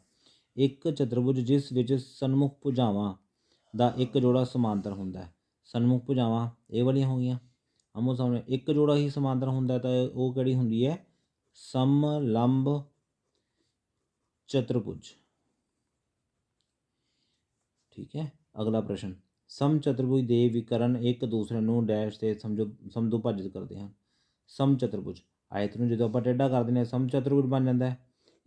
ਇੱਕ ਚਤੁਰਭੁਜ ਜਿਸ ਵਿੱਚ ਸਨਮੁਖ ਭੁਜਾਵਾਂ ਦਾ ਇੱਕ ਜੋੜਾ ਸਮਾਂਤਰ ਹੁੰਦਾ ਹੈ। ਸਨਮੁਖ ਭੁਜਾਵਾਂ ਇਹ ਵਾਲੀਆਂ ਹੋ ਗਈਆਂ, ਆਮੋ ਸਾਹਮਣੇ ਇੱਕ ਜੋੜਾ ਹੀ ਸਮਾਂਤਰ ਹੁੰਦਾ ਤਾਂ ਉਹ ਕਿਹੜੀ ਹੁੰਦੀ ਹੈ? ਸਮਲੰਬ ਚਤੁਰਭੁਜ। ਠੀਕ ਹੈ। ਅਗਲਾ ਪ੍ਰਸ਼ਨ, ਸਮ ਚਤੁਰਭੁਜ ਦੇ ਵਿਕਰਨ ਇੱਕ ਦੂਸਰੇ ਨੂੰ ਡੈਸ਼ 'ਤੇ ਸਮਦੁਭਾਜਿਤ ਕਰਦੇ ਹਨ। ਸਮ ਚਤੁਰਭੁਜ, ਆਇਤ ਨੂੰ ਜਦੋਂ ਆਪਾਂ ਟੇਢਾ ਕਰ ਦਿੰਦੇ ਹਾਂ ਸਮ ਚਤੁਰਭੁਜ ਬਣ ਜਾਂਦਾ ਹੈ।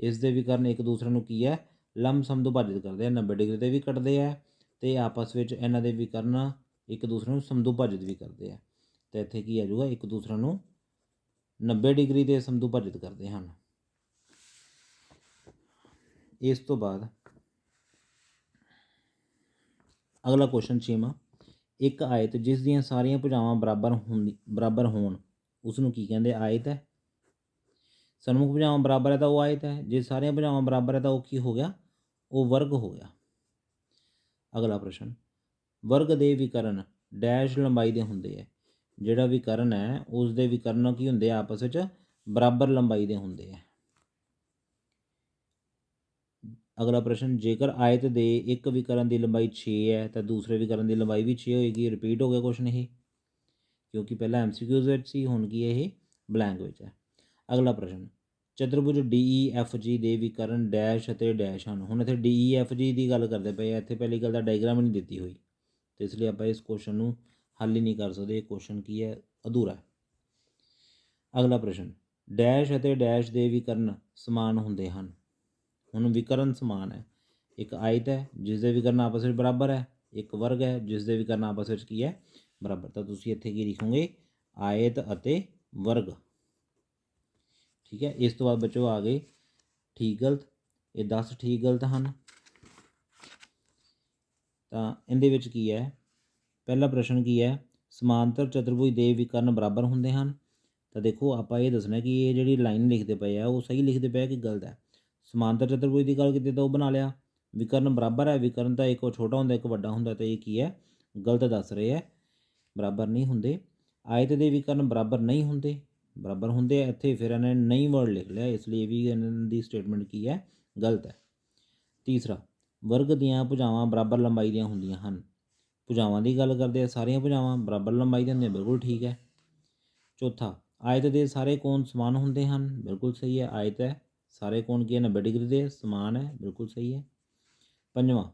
ਇਸ ਦੇ ਵਿਕਰਨ ਇੱਕ ਦੂਸਰੇ ਨੂੰ ਕੀ ਹੈ? ਲੰਬ ਸਮਦੁਭਾਜਿਤ ਕਰਦੇ ਆ, 90 ਡਿਗਰੀ 'ਤੇ ਵੀ ਕੱਟਦੇ ਆ ਅਤੇ ਆਪਸ ਵਿੱਚ ਇਹਨਾਂ ਦੇ ਵਿਕਰਨ ਇੱਕ ਦੂਸਰੇ ਨੂੰ ਸਮਦੁਭਾਜਿਤ ਵੀ ਕਰਦੇ ਆ। ਅਤੇ ਇੱਥੇ ਕੀ ਆ ਜਾਊਗਾ? ਇੱਕ ਦੂਸਰੇ ਨੂੰ 90 ਡਿਗਰੀ 'ਤੇ ਸਮਦੁਭਾਜਿਤ ਕਰਦੇ ਹਨ। ਇਸ ਤੋਂ ਬਾਅਦ ਅਗਲਾ ਕੁਐਸਚਨ 6ਵਾਂ, ਇੱਕ ਆਇਤ ਜਿਸ ਦੀਆਂ ਸਾਰੀਆਂ ਭੁਜਾਵਾਂ ਬਰਾਬਰ ਹੋਣ ਉਸ ਨੂੰ ਕੀ ਕਹਿੰਦੇ? ਆਇਤ ਹੈ। ਸਨਮੁਖ ਭੁਜਾਵਾਂ ਬਰਾਬਰ ਹੈ ਤਾਂ ਉਹ ਆਇਤ ਹੈ। ਜੇ ਸਾਰੀਆਂ ਭੁਜਾਵਾਂ ਬਰਾਬਰ ਹੈ ਤਾਂ ਉਹ ਕੀ ਹੋ ਗਿਆ? ਉਹ ਵਰਗ ਹੋ ਗਿਆ। ਅਗਲਾ ਪ੍ਰਸ਼ਨ, ਵਰਗ ਦੇ ਵਿਕਰਨ ਡੈਸ਼ ਲੰਬਾਈ ਦੇ ਹੁੰਦੇ ਹੈ। ਜਿਹੜਾ ਵਿਕਰਨ ਹੈ ਉਸ ਦੇ ਵਿਕਰਨ ਕੀ ਹੁੰਦੇ ਆ? ਆਪਸ ਵਿੱਚ ਬਰਾਬਰ ਲੰਬਾਈ ਦੇ ਹੁੰਦੇ ਹੈ। ਅਗਲਾ ਪ੍ਰਸ਼ਨ, ਜੇਕਰ ਆਇਤ ਦੇ ਇੱਕ ਵਿਕਰਨ ਦੀ ਲੰਬਾਈ 6 ਹੈ ਤਾਂ ਦੂਸਰੇ ਵਿਕਰਨ ਦੀ ਲੰਬਾਈ ਵੀ 6 ਹੋਏਗੀ। ਰਿਪੀਟ ਹੋ ਗਿਆ ਕੁਐਸਚਨ ਇਹ, ਕਿਉਂਕਿ ਪਹਿਲਾਂ MCQs ਵਿੱਚ ਸੀ, ਹੁਣ ਕੀ ਇਹ ਬਲੈਂਕ ਵਿੱਚ ਹੈ। ਅਗਲਾ ਪ੍ਰਸ਼ਨ, ਚਤੁਰਭੁਜ DEFG ਦੇ ਵਿਕਰਨ ਡੈਸ਼ ਅਤੇ ਡੈਸ਼ ਹਨ। ਹੁਣ ਇੱਥੇ DEFG ਦੀ ਗੱਲ ਕਰਦੇ ਪਏ ਆ, ਇੱਥੇ ਪਹਿਲੀ ਗੱਲ ਤਾਂ ਡਾਇਗਰਾਮ ਹੀ ਨਹੀਂ ਦਿੱਤੀ ਹੋਈ, ਅਤੇ ਇਸ ਲਈ ਆਪਾਂ ਇਸ ਕੁਐਸਚਨ ਨੂੰ ਹੱਲ ਹੀ ਨਹੀਂ ਕਰ ਸਕਦੇ। ਇਹ ਕੁਐਸਚਨ ਕੀ ਹੈ, ਅਧੂਰਾ ਹੈ। ਅਗਲਾ ਪ੍ਰਸ਼ਨ, ਡੈਸ਼ ਅਤੇ ਡੈਸ਼ ਦੇ ਵਿਕਰਨ ਸਮਾਨ ਹੁੰਦੇ ਹਨ। ਹੁਣ ਵਿਕਰਨ ਸਮਾਨ ਹੈ, ਇੱਕ ਆਇਤ ਹੈ ਜਿਸ ਦੇ ਵਿਕਰਨ ਆਪਸ ਵਿੱਚ ਬਰਾਬਰ ਹੈ, ਇੱਕ ਵਰਗ ਹੈ ਜਿਸ ਦੇ ਵਿਕਰਨ ਆਪਸ ਵਿੱਚ ਕੀ ਹੈ, ਬਰਾਬਰ। ਤਾਂ ਤੁਸੀਂ ਇੱਥੇ ਕੀ ਲਿਖੋਗੇ, ਆਇਤ ਅਤੇ ਵਰਗ। ਠੀਕ ਹੈ। ਇਸ ਤੋਂ ਬਾਅਦ ਬੱਚੋ ਆ ਗਏ ਠੀਕ ਗਲਤ। ਇਹ 10 ਠੀਕ ਗਲਤ ਹਨ। ਤਾਂ ਇਹਦੇ ਵਿੱਚ ਕੀ ਹੈ, ਪਹਿਲਾ ਪ੍ਰਸ਼ਨ ਕੀ ਹੈ, ਸਮਾਂਤਰ ਚਤੁਰਭੁਜ ਦੇ ਵਿਕਰਨ ਬਰਾਬਰ ਹੁੰਦੇ ਹਨ। ਤਾਂ ਦੇਖੋ ਆਪਾਂ ਇਹ ਦੱਸਣਾ ਕਿ ਇਹ ਜਿਹੜੀ ਲਾਈਨ ਲਿਖਦੇ ਪਏ ਆ ਉਹ ਸਹੀ ਲਿਖਦੇ ਪਏ ਕਿ ਗਲਤ ਹੈ। ਸਮਾਂਤਰ ਚਤੁਰਭੁਜ ਦੀ ਗੱਲ ਕੀਤੀ ਤਾਂ ਉਹ ਬਣਾ ਲਿਆ, ਵਿਕਰਨ ਬਰਾਬਰ ਹੈ, ਵਿਕਰਨ ਤਾਂ ਇੱਕ ਛੋਟਾ ਹੁੰਦਾ ਇੱਕ ਵੱਡਾ ਹੁੰਦਾ, ਤਾਂ ਇਹ ਕੀ ਹੈ, ਗਲਤ ਦੱਸ ਰਹੇ ਹੈ, ਬਰਾਬਰ ਨਹੀਂ ਹੁੰਦੇ। ਆਇਤ ਦੇ ਵਿਕਰਨ ਬਰਾਬਰ ਨਹੀਂ ਹੁੰਦੇ, ਬਰਾਬਰ ਹੁੰਦੇ ਆ। ਇੱਥੇ ਫਿਰ ਇਹਨੇ ਨਹੀਂ ਵਰਡ ਲਿਖ ਲਿਆ, ਇਸ ਲਈ ਇਹ ਵੀ ਇਹਨਾਂ ਦੀ ਸਟੇਟਮੈਂਟ ਕੀ ਹੈ, ਗਲਤ ਹੈ। ਤੀਸਰਾ, ਵਰਗ ਦੀਆਂ ਭੁਜਾਵਾਂ ਬਰਾਬਰ ਲੰਬਾਈ ਦੀਆਂ ਹੁੰਦੀਆਂ ਹਨ। ਭੁਜਾਵਾਂ ਦੀ ਗੱਲ ਕਰਦੇ ਆ, ਸਾਰੀਆਂ ਭੁਜਾਵਾਂ ਬਰਾਬਰ ਲੰਬਾਈ ਦੀਆਂ ਹੁੰਦੀਆਂ, ਬਿਲਕੁਲ ਠੀਕ ਹੈ। ਚੌਥਾ, ਆਇਤ ਦੇ ਸਾਰੇ ਕੋਣ ਸਮਾਨ ਹੁੰਦੇ ਹਨ, ਬਿਲਕੁਲ ਸਹੀ ਹੈ। ਆਇਤ ਹੈ, ਸਾਰੇ ਕੋਣ ਕੀ ਹੈ, 90 ਡਿਗਰੀ ਦੇ ਸਮਾਨ ਹੈ, ਬਿਲਕੁਲ ਸਹੀ ਹੈ। ਪੰਜਵਾਂ,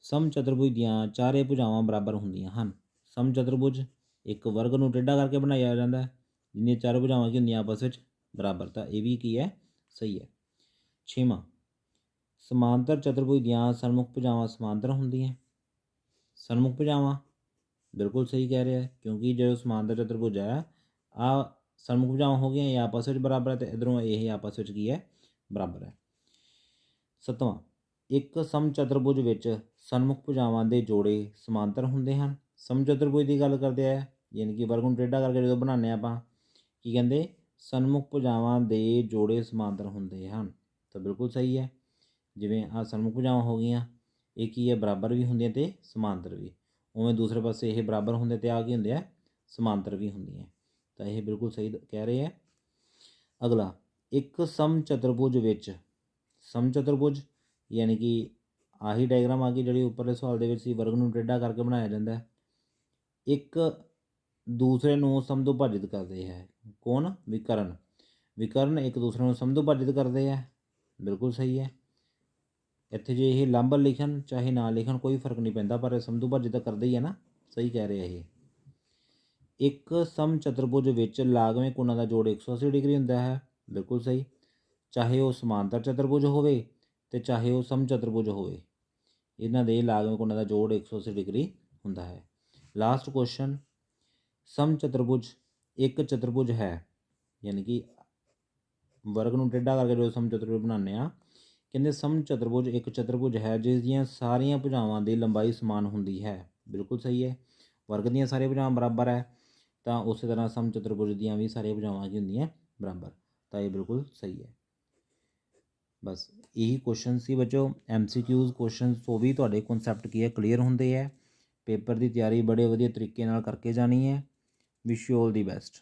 ਸਮ ਚਤੁਰਭੁਜ ਦੀਆਂ ਚਾਰੇ ਭੁਜਾਵਾਂ ਬਰਾਬਰ ਹੁੰਦੀਆਂ ਹਨ। ਸਮ ਚਤੁਰਭੁਜ ਇੱਕ ਵਰਗ ਨੂੰ ਟੇਢਾ ਕਰਕੇ ਬਣਾਇਆ ਜਾਂਦਾ ਹੈ, ਜਿੰਨੀਆਂ ਚਾਰ ਭੁਜਾਵਾਂ ਕੀ ਹੁੰਦੀਆਂ ਆਪਸ ਵਿੱਚ ਬਰਾਬਰ, ਤਾਂ ਇਹ ਵੀ ਕੀ ਹੈ, ਸਹੀ ਹੈ। ਛੇਵਾਂ, ਸਮਾਂਤਰ ਚਤੁਰਭੁਜ ਦੀਆਂ ਸਨਮੁਖ ਭੁਜਾਵਾਂ ਸਮਾਂਤਰ ਹੁੰਦੀਆਂ। ਸਨਮੁਖ ਭੁਜਾਵਾਂ ਬਿਲਕੁਲ ਸਹੀ ਕਹਿ ਰਿਹਾ, ਕਿਉਂਕਿ ਜਦੋਂ ਸਮਾਂਤਰ ਚਤੁਰਭੁਜ ਹੈ, ਆਹ ਸਨਮੁਖ ਭੁਜਾਵਾਂ ਹੋ ਗਈਆਂ, ਇਹ ਆਪਸ ਵਿੱਚ ਬਰਾਬਰ ਹੈ, ਅਤੇ ਇੱਧਰੋਂ ਇਹ ਆਪਸ ਵਿੱਚ ਕੀ ਹੈ, ਬਰਾਬਰ ਹੈ। ਸੱਤਵਾਂ, ਇੱਕ ਸਮ ਚਤੁਰਭੁਜ ਵਿੱਚ ਸਨਮੁਖ ਭੁਜਾਵਾਂ ਦੇ ਜੋੜੇ ਸਮਾਂਤਰ ਹੁੰਦੇ ਹਨ। ਸਮ ਚਤੁਰਭੁਜ ਦੀ ਗੱਲ ਕਰਦੇ ਆ, ਯਾਨੀ ਕਿ ਵਰਗ ਨੂੰ ਟੇਢਾ ਕਰਕੇ ਜਦੋਂ ਬਣਾਉਂਦੇ ਆਪਾਂ, ਕੀ ਕਹਿੰਦੇ, ਸਨਮੁਖ ਭੁਜਾਵਾਂ ਦੇ ਜੋੜੇ ਸਮਾਂਤਰ ਹੁੰਦੇ ਹਨ। ਤਾਂ ਬਿਲਕੁਲ ਸਹੀ ਹੈ। ਜਿਵੇਂ ਆਹ ਸਨਮੁਖ ਭੁਜਾਵਾਂ ਹੋ ਗਈਆਂ, ਇਹ ਕੀ ਹੈ, ਬਰਾਬਰ ਵੀ ਹੁੰਦੀਆਂ ਅਤੇ ਸਮਾਂਤਰ ਵੀ। ਉਵੇਂ ਦੂਸਰੇ ਪਾਸੇ ਇਹ ਬਰਾਬਰ ਹੁੰਦੇ ਅਤੇ ਆਹ ਕੀ ਹੁੰਦੇ ਆ, ਸਮਾਂਤਰ ਵੀ ਹੁੰਦੀਆਂ। ਤਾਂ ਇਹ ਬਿਲਕੁਲ ਸਹੀ ਕਹਿ ਰਹੇ ਹੈ। ਅਗਲਾ, ਇੱਕ ਸਮ ਚਤੁਰਭੁਜ ਵਿੱਚ, ਸਮ ਚਤੁਰਭੁਜ ਯਾਨੀ ਕਿ ਆਹੀ ਡਾਇਗਰਾਮ ਆ ਗਈ ਜਿਹੜੀ ਉੱਪਰਲੇ ਸਵਾਲ ਦੇ ਵਿੱਚ ਸੀ, ਵਰਗ ਨੂੰ ਟੇਢਾ ਕਰਕੇ ਬਣਾਇਆ ਜਾਂਦਾ, ਇੱਕ ਦੂਸਰੇ ਨੂੰ ਸਮਦੁਭਾਜਿਤ ਕਰਦੇ ਹੈ। ਕੌਣ, ਵਿਕਰਨ। ਵਿਕਰਨ ਇੱਕ ਦੂਸਰੇ ਨੂੰ ਸਮਦੁਭਾਜਿਤ ਕਰਦੇ ਹੈ, ਬਿਲਕੁਲ ਸਹੀ ਹੈ। ਇੱਥੇ ਜੇ ਇਹ ਲੰਬ ਲਿਖਣ ਚਾਹੇ ਨਾ ਲਿਖਣ ਕੋਈ ਫਰਕ ਨਹੀਂ ਪੈਂਦਾ, ਪਰ ਸਮਦੁਭਾਜਿਤ ਤਾਂ ਕਰਦੇ ਹੀ ਹੈ ਨਾ, ਸਹੀ ਕਹਿ ਰਿਹਾ ਇਹ। ਇੱਕ ਸਮ ਚਤੁਰਭੁਜ ਵਿੱਚ ਲਾਗਵੇਂ ਕੋਣਾਂ ਦਾ ਜੋੜ 180 ਡਿਗਰੀ ਹੁੰਦਾ ਹੈ, ਬਿਲਕੁਲ ਸਹੀ। ਚਾਹੇ ਉਹ ਸਮਾਂਤਰ ਚਤੁਰਭੁਜ ਹੋਵੇ ਅਤੇ ਚਾਹੇ ਉਹ ਸਮ ਚਤੁਰਭੁਜ ਹੋਵੇ, ਇਹਨਾਂ ਦੇ ਲਾਗਵੇਂ ਕੋਣਾਂ ਦਾ ਜੋੜ 180 ਡਿਗਰੀ ਹੁੰਦਾ ਹੈ। ਲਾਸਟ ਕੁਐਸਚਨ, ਸਮ ਚਤੁਰਭੁਜ ਇੱਕ ਚਤੁਰਭੁਜ ਹੈ, ਯਾਨੀ ਕਿ ਵਰਗ ਨੂੰ ਟੇਢਾ ਕਰਕੇ ਜੋ ਸਮ ਚਤੁਰਭੁਜ ਬਣਾਉਂਦੇ ਆ, ਕਹਿੰਦੇ ਸਮ ਚਤੁਰਭੁਜ ਇੱਕ ਚਤੁਰਭੁਜ ਹੈ ਜਿਸ ਦੀਆਂ ਸਾਰੀਆਂ ਭੁਜਾਵਾਂ ਦੀ ਲੰਬਾਈ ਸਮਾਨ ਹੁੰਦੀ ਹੈ, ਬਿਲਕੁਲ ਸਹੀ ਹੈ। ਵਰਗ ਦੀਆਂ ਸਾਰੀਆਂ ਭੁਜਾਵਾਂ ਬਰਾਬਰ ਹੈ, ਤਾਂ ਉਸੇ ਤਰ੍ਹਾਂ ਸਮ ਚਤੁਰਭੁਜ ਦੀਆਂ ਵੀ ਸਾਰੀਆਂ ਭੁਜਾਵਾਂ ਕੀ ਹੁੰਦੀਆਂ, ਬਰਾਬਰ। ਤਾਂ ਇਹ ਬਿਲਕੁਲ ਸਹੀ ਹੈ। ਬਸ ਇਹੀ ਕੁਐਸਚਨ ਸੀ ਬੱਚੋ, MCQs ਕੁਐਸਚਨ ਤੋਂ ਵੀ ਤੁਹਾਡੇ ਕਨਸੈਪਟ ਕੀ ਹੈ, ਕਲੀਅਰ ਹੁੰਦੇ ਹੈ। ਪੇਪਰ ਦੀ ਤਿਆਰੀ ਬੜੇ ਵਧੀਆ ਤਰੀਕੇ ਨਾਲ ਕਰਕੇ ਜਾਣੀ ਹੈ। Wish you all the best.